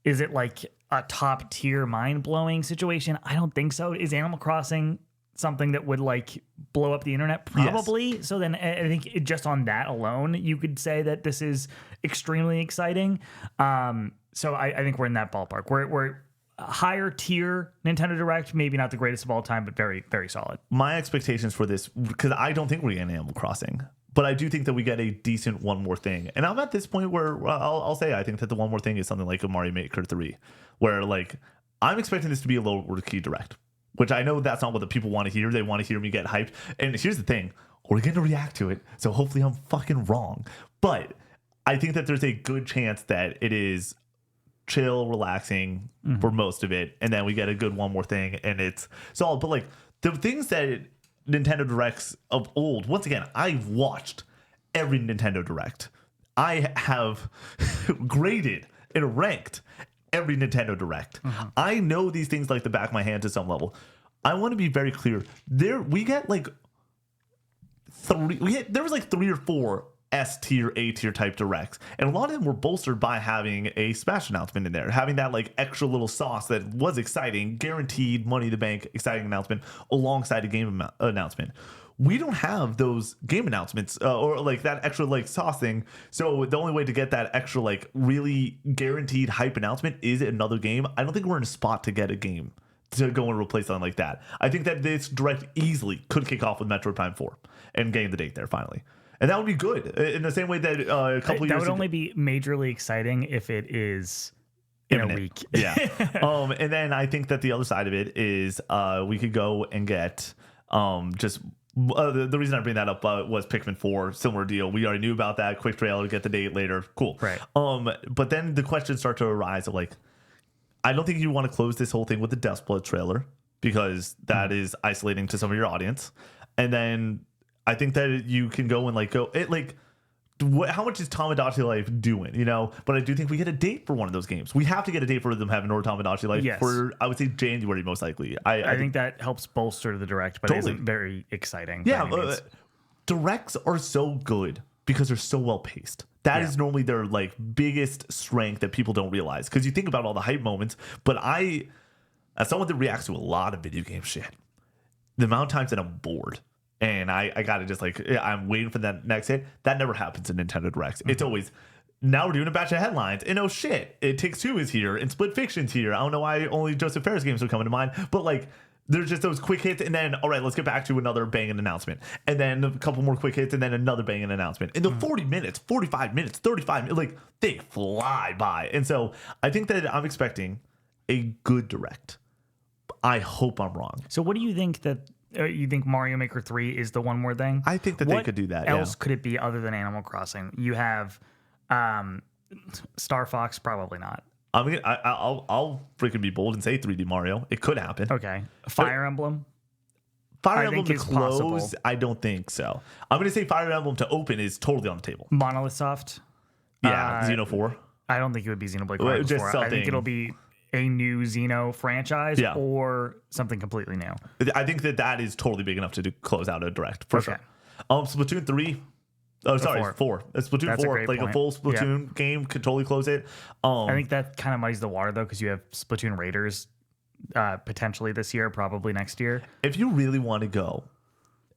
S2: Is it like a top tier, mind blowing situation? I don't think so. Is Animal Crossing something that would like blow up the internet? Probably. Yes. So then I think just on that alone, you could say that this is extremely exciting. So I think we're in that ballpark. We're a higher tier Nintendo Direct, maybe not the greatest of all time, but very, very solid.
S1: My expectations for this, because I don't think we're getting Animal Crossing, but I do think that we get a decent one more thing. And I'm at this point where I'll say I think that the one more thing is something like a Mario Maker 3, where like I'm expecting this to be a lower key direct, which I know that's not what the people want to hear. They want to hear me get hyped. And here's the thing. We're going to react to it. So hopefully I'm fucking wrong. But I think that there's a good chance that it is chill, relaxing for most of it. And then we get a good one more thing and it's solid. But like the things that Nintendo Directs of old, once again, I've watched every Nintendo Direct. I have graded and ranked every Nintendo Direct. I know these things like the back of my hand to some level. I want to be very clear. We get like there was like 3 or 4 S tier, A tier type directs, and a lot of them were bolstered by having a Smash announcement in there, having that like extra little sauce that was exciting, guaranteed Money in the Bank exciting announcement alongside a game announcement. We don't have those game announcements or like that extra like sauce thing. So the only way to get that extra like really guaranteed hype announcement is another game. I don't think we're in a spot to get a game to go and replace something like that. I think that this direct easily could kick off with Metroid Prime 4 and getting the date there finally. And that would be good in the same way that a couple years
S2: ago. That would only be majorly exciting if it is in a week.
S1: Yeah. And then I think that the other side of it is we could go and get just the reason I bring that up was Pikmin 4, similar deal. We already knew about that. Quick trailer, get the date later. Cool.
S2: Right.
S1: But then the questions start to arise of like, I don't think you want to close this whole thing with the Duskblood trailer because that is isolating to some of your audience. And then I think that you can go and like how much is Tamagotchi Life doing, you know? But I do think we get a date for one of those games. We have to get a date for them having or Tamagotchi Life for, I would say, January most likely.
S2: I think that helps bolster the direct, but totally. It isn't very exciting.
S1: Yeah, directs are so good because they're so well paced. That is normally their like biggest strength that people don't realize, because you think about all the hype moments. But as someone that reacts to a lot of video game shit, the amount of times that I'm bored. And I got to just like, I'm waiting for that next hit. That never happens in Nintendo Directs. It's always, now we're doing a batch of headlines. And oh shit, It Takes Two is here and Split Fiction's here. I don't know why only Joseph Fares games are coming to mind. But like, there's just those quick hits. And then, all right, let's get back to another banging announcement. And then a couple more quick hits and then another banging announcement. In the 40 minutes, 45 minutes, 35 minutes, like they fly by. And so I think that I'm expecting a good direct. I hope I'm wrong.
S2: So what do you think that... You think Mario Maker 3 is the one more thing?
S1: I think that they could do that.
S2: What else could it be other than Animal Crossing? You have Star Fox, probably not.
S1: I'll freaking be bold and say 3D Mario. It could happen.
S2: Okay. Fire Emblem?
S1: Fire Emblem to close, possible. I don't think so. I'm going to say Fire Emblem to open is totally on the table.
S2: Monolith Soft?
S1: Yeah, Xeno 4.
S2: I don't think it would be Xenoblade Chronicles 4. I think it'll be a new Xeno franchise or something completely new.
S1: I think that is totally big enough to close out a direct for sure. Splatoon 3. Oh, sorry, 4. Splatoon That's 4, like point. A full Splatoon game could totally close it.
S2: I think that kind of muddies the water though, because you have Splatoon Raiders potentially this year, probably next year.
S1: If you really want to go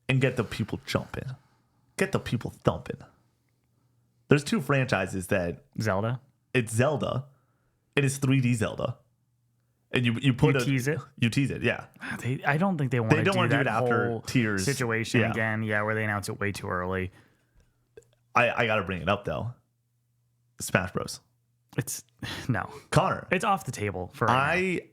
S1: and get the people jumping, get the people thumping, there's 2 franchises that
S2: Zelda.
S1: It's Zelda. It is 3D Zelda. And you
S2: tease it.
S1: You tease it, yeah.
S2: I don't think they want to do that
S1: after
S2: whole
S1: Tears
S2: situation again. Yeah, where they announce it way too early.
S1: I got to bring it up though. Smash Bros.
S2: It's no,
S1: Connor.
S2: It's off the table for right now.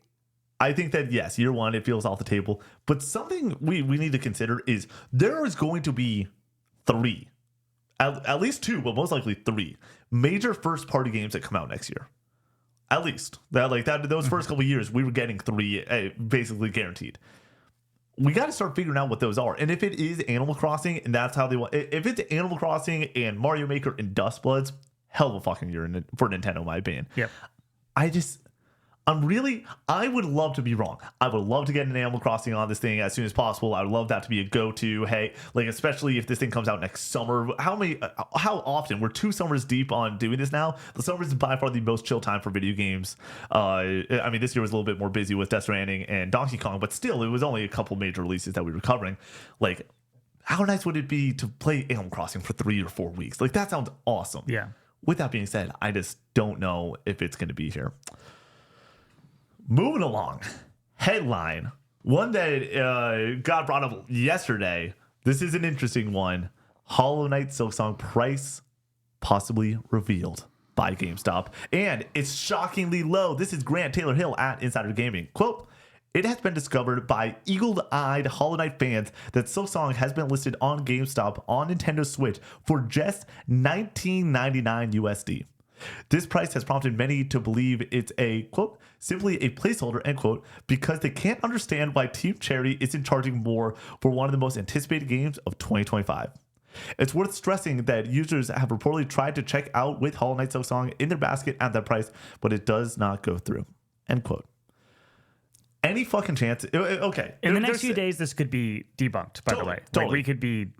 S1: I think that yes, year one it feels off the table, but something we need to consider is there is going to be three, at least two, but most likely three major first party games that come out next year. At least those first couple of years, we were getting three basically guaranteed. We got to start figuring out what those are. And if it is Animal Crossing and that's how they want, if it's Animal Crossing and Mario Maker and Dust Bloods, hell of a fucking year for Nintendo, in my opinion.
S2: Yep.
S1: I would love to be wrong. I would love to get an Animal Crossing on this thing as soon as possible. I would love that to be a go-to. Hey, like, especially if this thing comes out next summer. How often? We're 2 summers deep on doing this now. The summer is by far the most chill time for video games. I mean, this year was a little bit more busy with Death Stranding and Donkey Kong, but still, it was only a couple major releases that we were covering. Like, how nice would it be to play Animal Crossing for 3 or 4 weeks? Like, that sounds awesome.
S2: Yeah.
S1: With that being said, I just don't know if it's going to be here. Moving along, headline, one that got brought up yesterday. This is an interesting one. Hollow Knight Silksong price possibly revealed by GameStop. And it's shockingly low. This is Grant Taylor Hill at Insider Gaming. Quote, it has been discovered by eagle-eyed Hollow Knight fans that Silksong has been listed on GameStop on Nintendo Switch for just $19.99 USD. This price has prompted many to believe it's a, quote, simply a placeholder, end quote, because they can't understand why Team Cherry isn't charging more for one of the most anticipated games of 2025. It's worth stressing that users have reportedly tried to check out with Hollow Knight Silksong in their basket at that price, but it does not go through, end quote. Any fucking chance? Okay.
S2: In the next few days, this could be debunked, by the way.
S1: Totally.
S2: Like, we could be...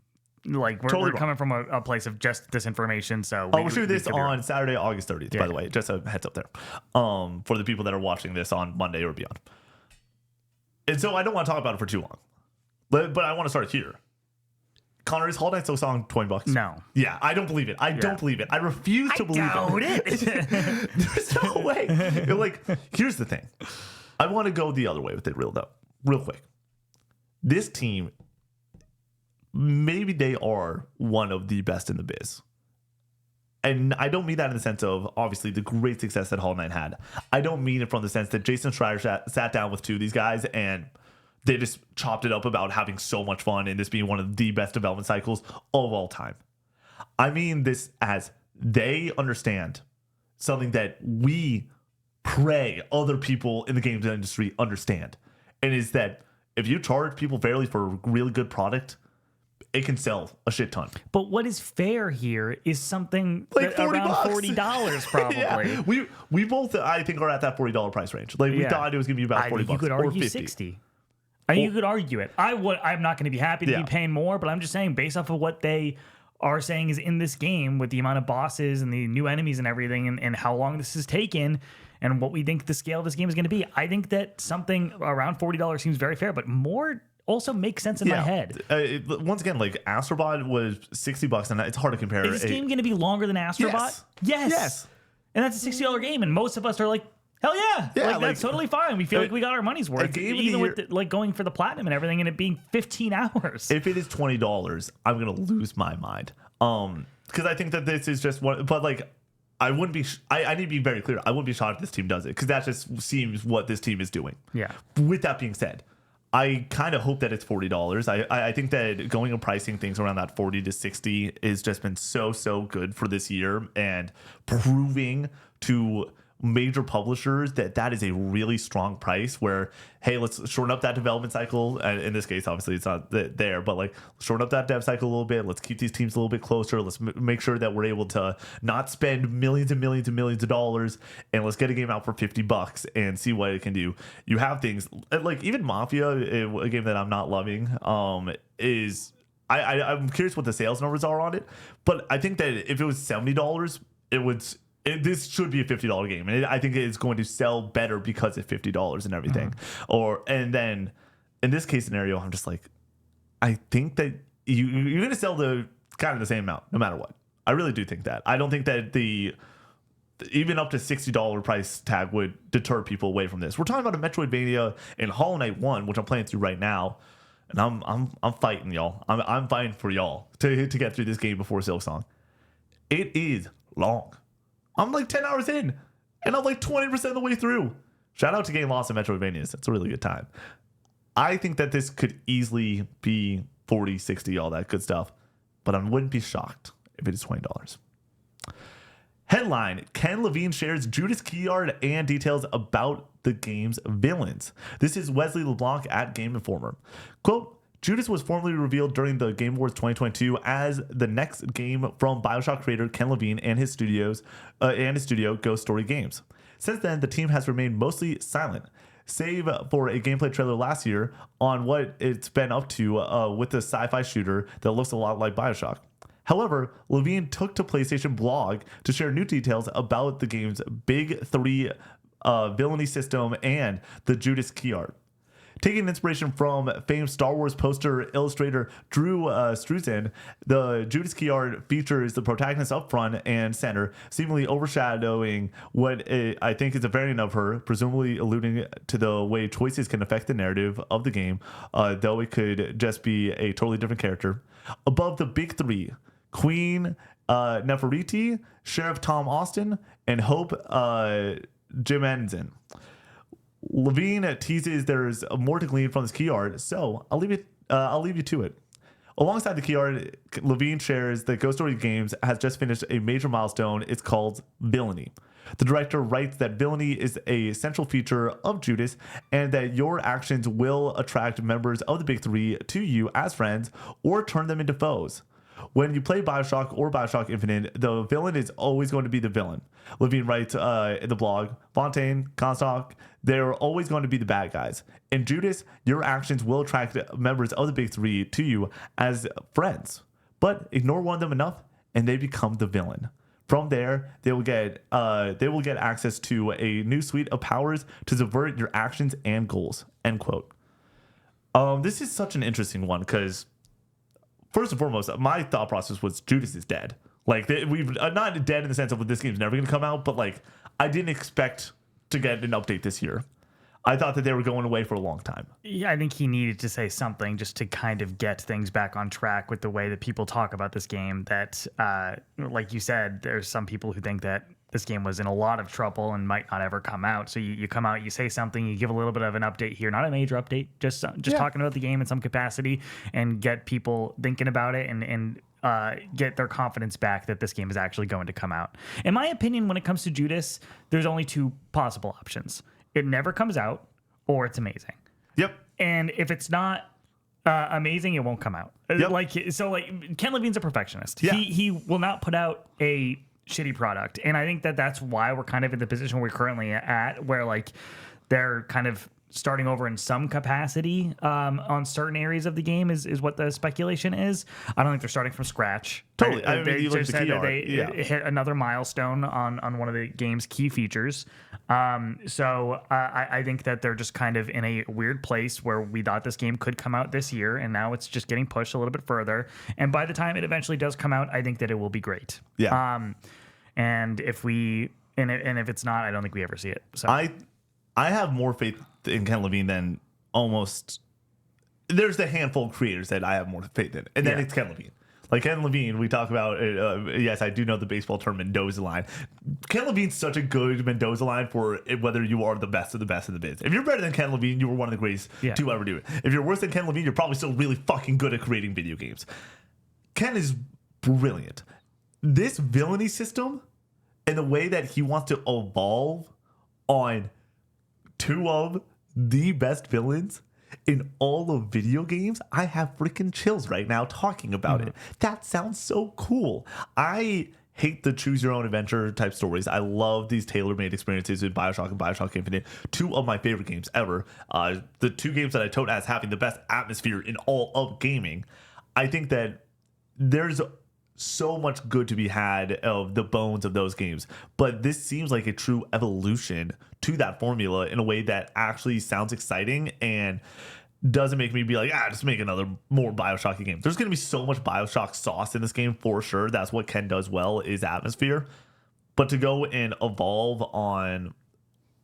S2: Like, we're coming from a place of just disinformation, so
S1: we'll shoot this on Saturday, August 30th, by the way. Just a heads up there. For the people that are watching this on Monday or beyond. And so I don't want to talk about it for too long. But I want to start here. Connor, is Hollow Knight Silksong $20?
S2: No.
S1: Yeah, I don't believe it. I don't believe it. I refuse to believe
S2: it.
S1: There's no way. Like, here's the thing. I want to go the other way with it real quick. This team, maybe they are one of the best in the biz. And I don't mean that in the sense of, obviously, the great success that Hollow Knight had. I don't mean it from the sense that Jason Schreier sat down with 2 of these guys and they just chopped it up about having so much fun and this being one of the best development cycles of all time. I mean this as they understand something that we pray other people in the games industry understand. And is that if you charge people fairly for a really good product, it can sell a shit ton.
S2: But what is fair here is something like around $40 probably.
S1: Yeah. We both, I think, are at that $40 price range. Like, we thought it was going to be about $40
S2: you could argue
S1: or 50.
S2: 60. You could argue it. I'm not going to be happy to be paying more, but I'm just saying, based off of what they are saying is in this game with the amount of bosses and the new enemies and everything, and how long this has taken and what we think the scale of this game is going to be, I think that something around $40 seems very fair, but more also makes sense in my head.
S1: Once again, like, Astrobot was $60, and it's hard to compare.
S2: Is this game going to be longer than Astrobot? Yes. And that's a $60 game, and most of us are like, hell yeah. Like, that's totally fine. We feel like we got our money's worth, even with like going for the platinum and everything, and it being 15 hours.
S1: If it is $20, I'm going to lose my mind. Because I think that this is just one, but like, I wouldn't be, I need to be very clear. I wouldn't be shocked if this team does it, because that just seems what this team is doing.
S2: Yeah.
S1: With that being said, I kind of hope that it's $40. I think that going and pricing things around that 40 to 60 has just been so good for this year, and proving to major publishers that is a really strong price where, hey, let's shorten up that development cycle. And in this case, obviously it's not there, but like, shorten up that dev cycle a little bit. Let's keep these teams a little bit closer. Let's make sure that we're able to not spend millions and millions and millions of dollars, and let's get a game out for $50 and see what it can do. You have things like even Mafia, a game that I'm not loving, is I'm curious what the sales numbers are on it, but I think that if it was $70, it would. This should be a $50 game, and I think it's going to sell better because it's $50 and everything. And then in this case scenario, I'm just like, I think that you're going to sell the kind of the same amount no matter what. I really do think that. I don't think that even up to $60 price tag would deter people away from this. We're talking about a Metroidvania and Hollow Knight 1, which I'm playing through right now. And I'm fighting y'all. I'm fighting for y'all to get through this game before Silksong. It is long. I'm like 10 hours in, and I'm like 20% of the way through. Shout out to getting lost in Metroidvanias. It's a really good time. I think that this could easily be 40, 60, all that good stuff. But I wouldn't be shocked if it is $20. Headline: Ken Levine shares Judas key art and details about the game's villains. This is Wesley LeBlanc at Game Informer. Quote, Judas was formally revealed during the Game Awards 2022 as the next game from BioShock creator Ken Levine and his studio Ghost Story Games. Since then, the team has remained mostly silent, save for a gameplay trailer last year on what it's been up to with the sci-fi shooter that looks a lot like BioShock. However, Levine took to PlayStation blog to share new details about the game's Big 3 villainy system and the Judas key art. Taking inspiration from famed Star Wars poster illustrator Drew Struzan, the Judas key art features the protagonist up front and center, seemingly overshadowing what I think is a variant of her, presumably alluding to the way choices can affect the narrative of the game, though it could just be a totally different character. Above the Big 3, Queen Nefertiti, Sheriff Tom Austin, and Hope Jimenez. Levine teases there's more to glean from this key art, so I'll leave you to it. Alongside the key art, Levine shares that Ghost Story Games has just finished a major milestone. It's called Villainy. The director writes that villainy is a central feature of Judas and that your actions will attract members of the Big 3 to you as friends or turn them into foes. When you play BioShock or BioShock Infinite, the villain is always going to be the villain. Levine writes in the blog, Fontaine, Comstock, they're always going to be the bad guys. In Judas, your actions will attract members of the Big 3 to you as friends. But ignore one of them enough, and they become the villain. From there, they will get access to a new suite of powers to subvert your actions and goals. End quote. This is such an interesting one because, first and foremost, my thought process was Judas is dead. Like, we've not dead in the sense of this game's never going to come out, but like, I didn't expect to get an update this year. I thought that they were going away for a long time.
S2: Yeah, I think he needed to say something just to kind of get things back on track with the way that people talk about this game. That, like you said, there's some people who think that this game was in a lot of trouble and might not ever come out. So you come out, you say something, you give a little bit of an update here, not a major update, just talking about the game in some capacity and get people thinking about it and get their confidence back that this game is actually going to come out. In my opinion, when it comes to Judas, there's only two possible options. It never comes out, or it's amazing.
S1: Yep.
S2: And if it's not amazing, it won't come out.
S1: Yep.
S2: Ken Levine's a perfectionist.
S1: Yeah.
S2: He will not put out a shitty product. And I think that that's why we're kind of in the position we're currently at, where like they're kind of starting over in some capacity on certain areas of the game is what the speculation is. I don't think they're starting from scratch.
S1: Totally.
S2: They just said that they hit another milestone on one of the game's key features. So I think that they're just kind of in a weird place where we thought this game could come out this year, and now it's just getting pushed a little bit further. And by the time it eventually does come out, I think that it will be great.
S1: Yeah.
S2: And if it's not, I don't think we ever see it. So
S1: I have more faith in Ken Levine than almost. There's the handful of creators that I have more faith in, and then it's Ken Levine. Like Ken Levine, we talk about. Yes, I do know the baseball term Mendoza line. Ken Levine's such a good Mendoza line for whether you are the best of the best in the biz. If you're better than Ken Levine, you were one of the greatest to ever do it. If you're worse than Ken Levine, you're probably still really fucking good at creating video games. Ken is brilliant. This villainy system and the way that he wants to evolve on two of the best villains in all of video games, I have freaking chills right now talking about it. That sounds so cool. I hate the choose your own adventure type stories. I love these tailor-made experiences in BioShock and BioShock Infinite, two of my favorite games ever. The two games that I tote as having the best atmosphere in all of gaming. I think that there's so much good to be had of the bones of those games, but this seems like a true evolution to that formula in a way that actually sounds exciting and doesn't make me be like, just make another more BioShocky game. There's going to be so much BioShock sauce in this game for sure. That's what Ken does well, is atmosphere. But to go and evolve on,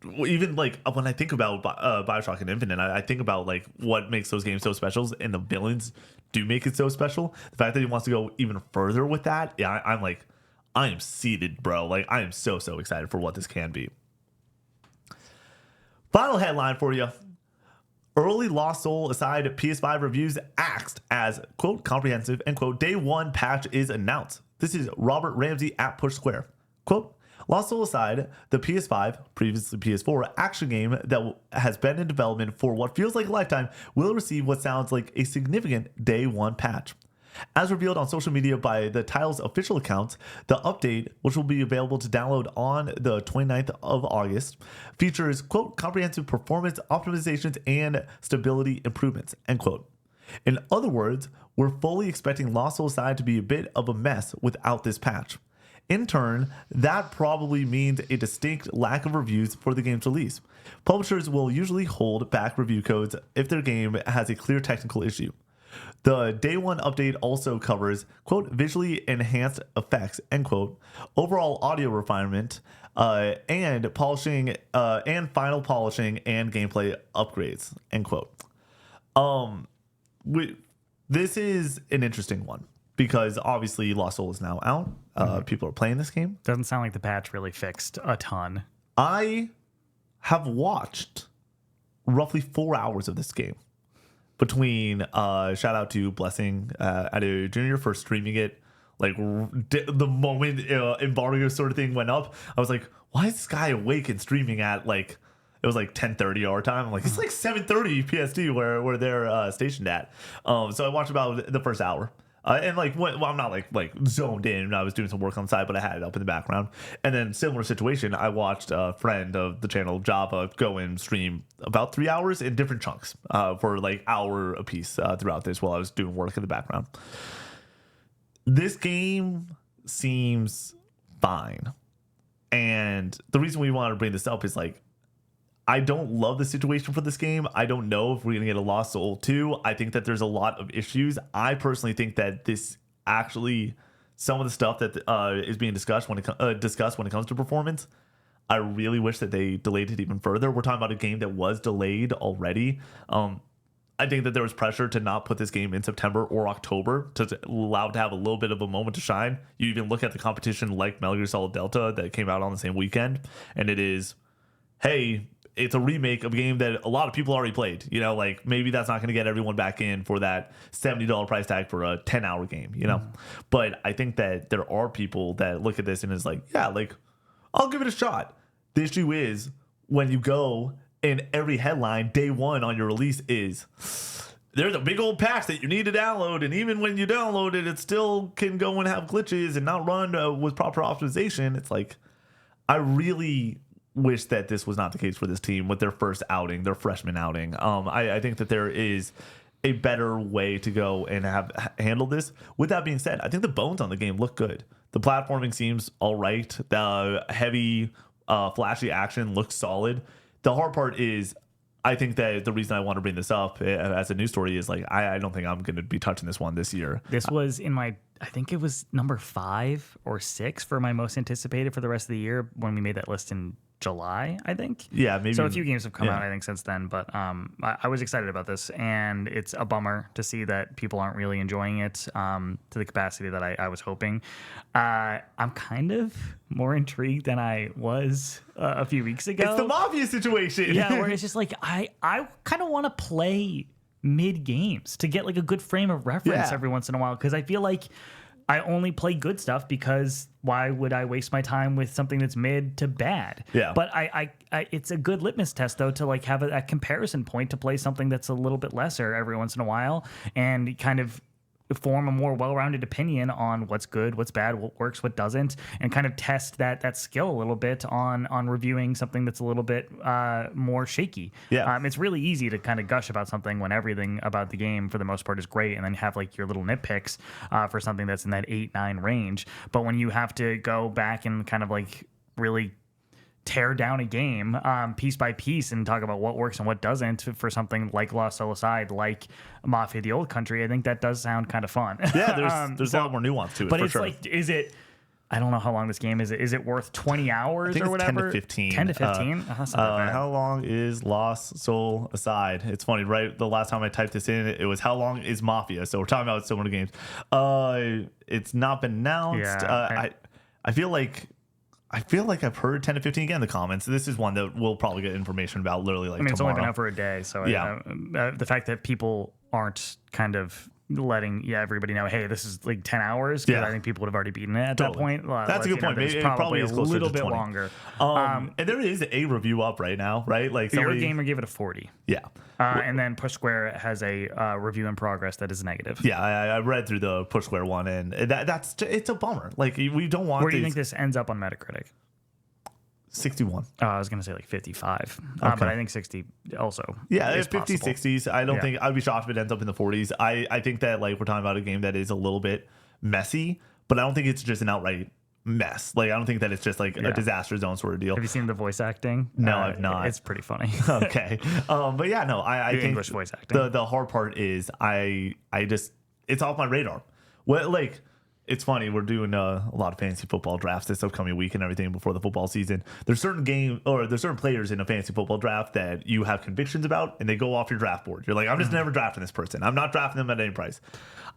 S1: even like when I think about Bioshock and Infinite, I think about like what makes those games so special, and the villains do make it so special. The fact that he wants to go even further with that, yeah, I'm like, I am seated, bro. Like, I am so excited for what this can be. Final headline for you. Early Lost Soul aside PS5 reviews axed as, quote, comprehensive, end quote, day one patch is announced. This is Robert Ramsey at Push Square. Quote, Lost Soul aside, the PS5, previously PS4, action game that has been in development for what feels like a lifetime will receive what sounds like a significant day one patch. As revealed on social media by the title's official account, the update, which will be available to download on the 29th of August, features, quote, comprehensive performance optimizations and stability improvements, end quote. In other words, we're fully expecting Lost Soul Aside to be a bit of a mess without this patch. In turn, that probably means a distinct lack of reviews for the game's release. Publishers will usually hold back review codes if their game has a clear technical issue. The day one update also covers, quote, visually enhanced effects, end quote, overall audio refinement, and polishing, and final polishing and gameplay upgrades, end quote. This is an interesting one because obviously Lost Soul is now out. People are playing this game.
S2: Doesn't sound like the patch really fixed a ton.
S1: I have watched roughly 4 hours of this game. Between shout out to Blessing Ado Jr. for streaming it, like the moment embargo sort of thing went up, I was like, why is this guy awake and streaming at like, it was like 10:30 our time. I'm like, it's like 7:30 PST where they're stationed at. So I watched about the first hour. And like, I'm not like zoned in. I was doing some work on the side, but I had it up in the background. And then similar situation, I watched a friend of the channel, Java, go and stream about 3 hours in different chunks for like hour a piece throughout this while I was doing work in the background. This game seems fine. And the reason we wanted to bring this up is like, I don't love the situation for this game. I don't know if we're going to get a Lost Soul 2. I think that there's a lot of issues. I personally think that this actually, some of the stuff that is being discussed when it comes to performance, I really wish that they delayed it even further. We're talking about a game that was delayed already. I think that there was pressure to not put this game in September or October to allow it to have a little bit of a moment to shine. You even look at the competition like Metal Gear Solid Delta that came out on the same weekend, and it is, hey, it's a remake of a game that a lot of people already played. You know, like maybe that's not going to get everyone back in for that $70 price tag for a 10-hour game, you know? But I think that there are people that look at this and is like, yeah, like, I'll give it a shot. The issue is when you go and every headline day one on your release is, there's a big old patch that you need to download, and even when you download it, it still can go and have glitches and not run with proper optimization. It's like, I really wish that this was not the case for this team with their first outing, their freshman outing. I think that there is a better way to go and have handled this. With that being said, I think the bones on the game look good. The platforming seems all right. The heavy, flashy action looks solid. The hard part is, I think that the reason I want to bring this up as a news story is like, I don't think I'm going to be touching this one this year.
S2: This was in my, I think it was number 5 or 6 for my most anticipated for the rest of the year when we made that list in July, I think.
S1: Yeah, maybe.
S2: So a few games have come out, I think, since then. But I was excited about this, and it's a bummer to see that people aren't really enjoying it to the capacity that I was hoping. I'm kind of more intrigued than I was a few weeks ago.
S1: It's the Mafia situation.
S2: Yeah, where it's just like, I kind of want to play mid games to get like a good frame of reference every once in a while, because I feel like I only play good stuff because why would I waste my time with something that's mid to bad?
S1: Yeah.
S2: But I it's a good litmus test though to like have a comparison point to play something that's a little bit lesser every once in a while and kind of form a more well-rounded opinion on what's good, what's bad, what works, what doesn't, and kind of test that skill a little bit on reviewing something that's a little bit more shaky.
S1: Yeah.
S2: It's really easy to kind of gush about something when everything about the game for the most part is great, and then have like your little nitpicks for something that's in that 8-9 range. But when you have to go back and kind of like really tear down a game piece by piece and talk about what works and what doesn't for something like Lost Soul Aside, like Mafia the Old Country, I think that does sound kind of fun.
S1: Yeah, there's a lot more nuance to it.
S2: But
S1: for
S2: it's
S1: sure.
S2: like, is it I don't know how long this game is. Is it worth 20 hours
S1: I think
S2: or
S1: it's
S2: whatever?
S1: 10 to 15.
S2: 10 to 15? That's not bad.
S1: How long is Lost Soul Aside? It's funny, right? The last time I typed this in, it was how long is Mafia? So we're talking about so many games. It's not been announced.
S2: Yeah,
S1: I feel like I've heard 10 to 15 again in the comments. This is one that we'll probably get information about literally like
S2: it's
S1: tomorrow.
S2: only been out for a day. So
S1: yeah.
S2: The fact that people aren't kind of letting everybody know, hey, this is like 10 hours, because I think people would have already beaten it at that point.
S1: That's a good point. Maybe
S2: probably
S1: is
S2: a
S1: closer
S2: little
S1: to
S2: bit
S1: 20.
S2: longer.
S1: And there is a review up right now, right? Like
S2: Gamer gave it a 40.
S1: Yeah.
S2: And then Push Square has a review in progress that is negative.
S1: Yeah, I read through the Push Square one, and it's a bummer. Like, we don't want.
S2: Where do you think this ends up on Metacritic?
S1: 61.
S2: I was going to say like 55,
S1: okay.
S2: But I think 60 also.
S1: Yeah,
S2: is
S1: 50,
S2: possible.
S1: 60s. I don't think I'd be shocked if it ends up in the 40s. I think that like we're talking about a game that is a little bit messy, but I don't think it's just an outright mess. Like, I don't think that it's just like a disaster zone sort of deal.
S2: Have you seen the voice acting?
S1: No, I've not.
S2: It's pretty funny.
S1: Okay. But yeah, no, I think
S2: English voice acting.
S1: The hard part is I just, it's off my radar. What, like, it's funny, we're doing a lot of fantasy football drafts this upcoming week and everything before the football season. There's certain players in a fantasy football draft that you have convictions about, and they go off your draft board. You're like, I'm just never drafting this person. I'm not drafting them at any price.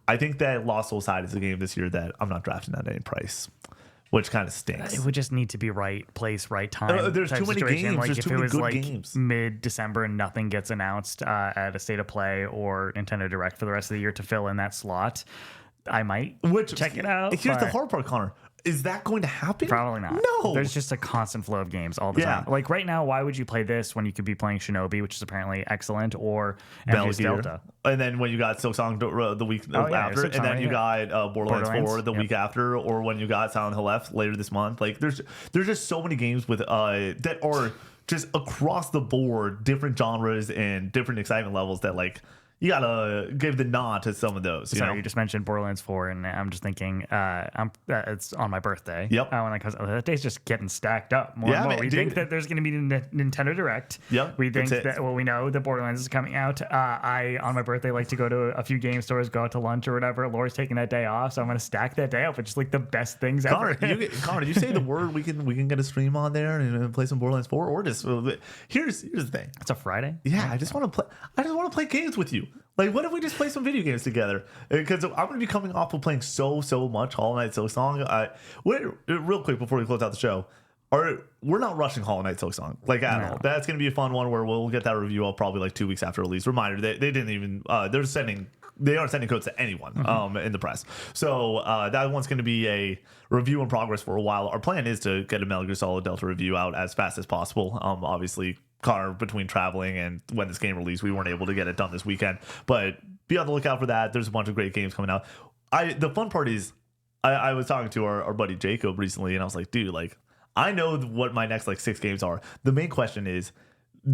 S1: I think that Lost Soul Side is a game this year that I'm not drafting at any price, which kind of stinks.
S2: It would just need to be right place, right time.
S1: There's too many games.
S2: Like
S1: there's
S2: if
S1: too
S2: it
S1: many
S2: was
S1: good
S2: like
S1: games.
S2: mid-December and nothing gets announced at a State of Play or Nintendo Direct for the rest of the year to fill in that slot, I might check it out.
S1: Here's the hard part, Connor. Is that going to happen?
S2: Probably not.
S1: No.
S2: There's just a constant flow of games all the time. Like right now, why would you play this when you could be playing Shinobi, which is apparently excellent, or MGS Delta?
S1: And then when you got Silksong the week after, and then you got Borderlands 4 the week after, or when you got Silent Hill F later this month. Like there's just so many games with that are just across the board, different genres and different excitement levels that like. You gotta give the nod to some of those.
S2: You just mentioned Borderlands 4, and I'm just thinking, it's on my birthday.
S1: Yep.
S2: When that comes, that day's just getting stacked up more and more. We think that there's going to be Nintendo Direct.
S1: Yep.
S2: We think that we know that Borderlands is coming out. I on my birthday like to go to a few game stores, go out to lunch or whatever. Laura's taking that day off, so I'm gonna stack that day up with just like the best things ever.
S1: Connor, you say the word, we can get a stream on there and play some Borderlands 4, or just here's the thing.
S2: It's a Friday.
S1: Yeah, I just want to play games with you. Like, what if we just play some video games together? Because I'm going to be coming off of playing so much Hollow Knight Silksong. Real quick before we close out the show, we're not rushing Hollow Knight Silksong like at all. That's going to be a fun one where we'll get that review up probably like 2 weeks after release. Reminder, they didn't even they aren't sending codes to anyone in the press. So that one's going to be a review in progress for a while. Our plan is to get a Metal Gear Solid Delta review out as fast as possible. Obviously, Connor, between traveling and when this game released, we weren't able to get it done this weekend. But be on the lookout for that. There's a bunch of great games coming out. The fun part is, I was talking to our buddy Jacob recently, and I was like, dude, like, I know what my next like 6 games are. The main question is,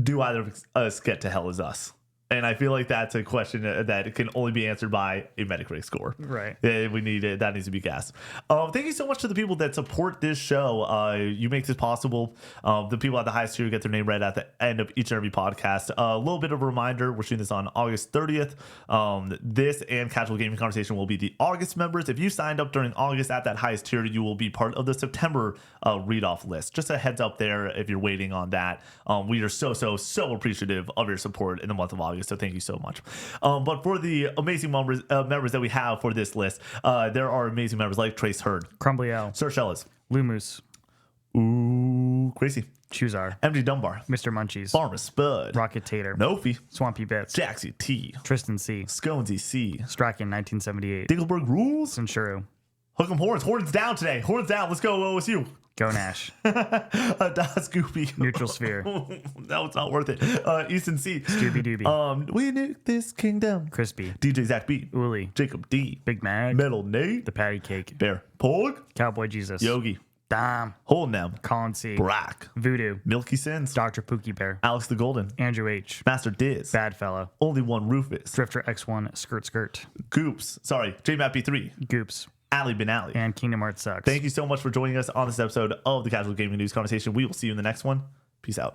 S1: do either of us get to Hell Is Us? And I feel like that's a question that can only be answered by a Metacritic score.
S2: Right.
S1: We need it. That needs to be gassed. Thank you so much to the people that support this show. You make this possible. The people at the highest tier get their name read at the end of each and every podcast. A little bit of a reminder. We're shooting this on August 30th. This and Casual Gaming Conversation will be the August members. If you signed up during August at that highest tier, you will be part of the September read-off list. Just a heads up there if you're waiting on that. We are so appreciative of your support in the month of August. So thank you so much. But for the amazing members that we have for this list, there are amazing members like Trace Hurd,
S2: Crumbly L,
S1: Sir Shellis,
S2: Lumus,
S1: Ooh, Crazy,
S2: Chuzar,
S1: MD Dunbar,
S2: Mr. Munchies,
S1: Farmer Spud,
S2: Rocket Tater,
S1: Nofi,
S2: Swampy Bits,
S1: Jaxie T,
S2: Tristan C,
S1: Sconesy C,
S2: Strachan 1978,
S1: Dingleberg Rules,
S2: Centuru,
S1: Hook 'em Horns. Horns down today. Horns down. Let's go OSU.
S2: Go Nash.
S1: Das Goopy.
S2: Neutral Sphere.
S1: No, it's not worth it. Easton C.
S2: Scooby Dooby.
S1: We nuke this kingdom.
S2: Crispy.
S1: DJ Zach B.
S2: Uli.
S1: Jacob D.
S2: Big Mag.
S1: Metal Nate.
S2: The Patty Cake.
S1: Bear. Pog.
S2: Cowboy Jesus.
S1: Yogi.
S2: Dom.
S1: Holding them.
S2: Colin C.
S1: Brack.
S2: Voodoo.
S1: Milky Sins.
S2: Dr. Pookie Bear.
S1: Alex the Golden.
S2: Andrew H.
S1: Master Diz.
S2: Bad Fellow.
S1: Only One Rufus.
S2: Drifter X1. Skirt Skirt.
S1: Goops. Sorry. JMAP B3.
S2: Goops.
S1: Ali Ben Ali.
S2: And Kingdom Hearts Sucks.
S1: Thank you so much for joining us on this episode of the Casual Gaming News Conversation. We will see you in the next one. Peace out.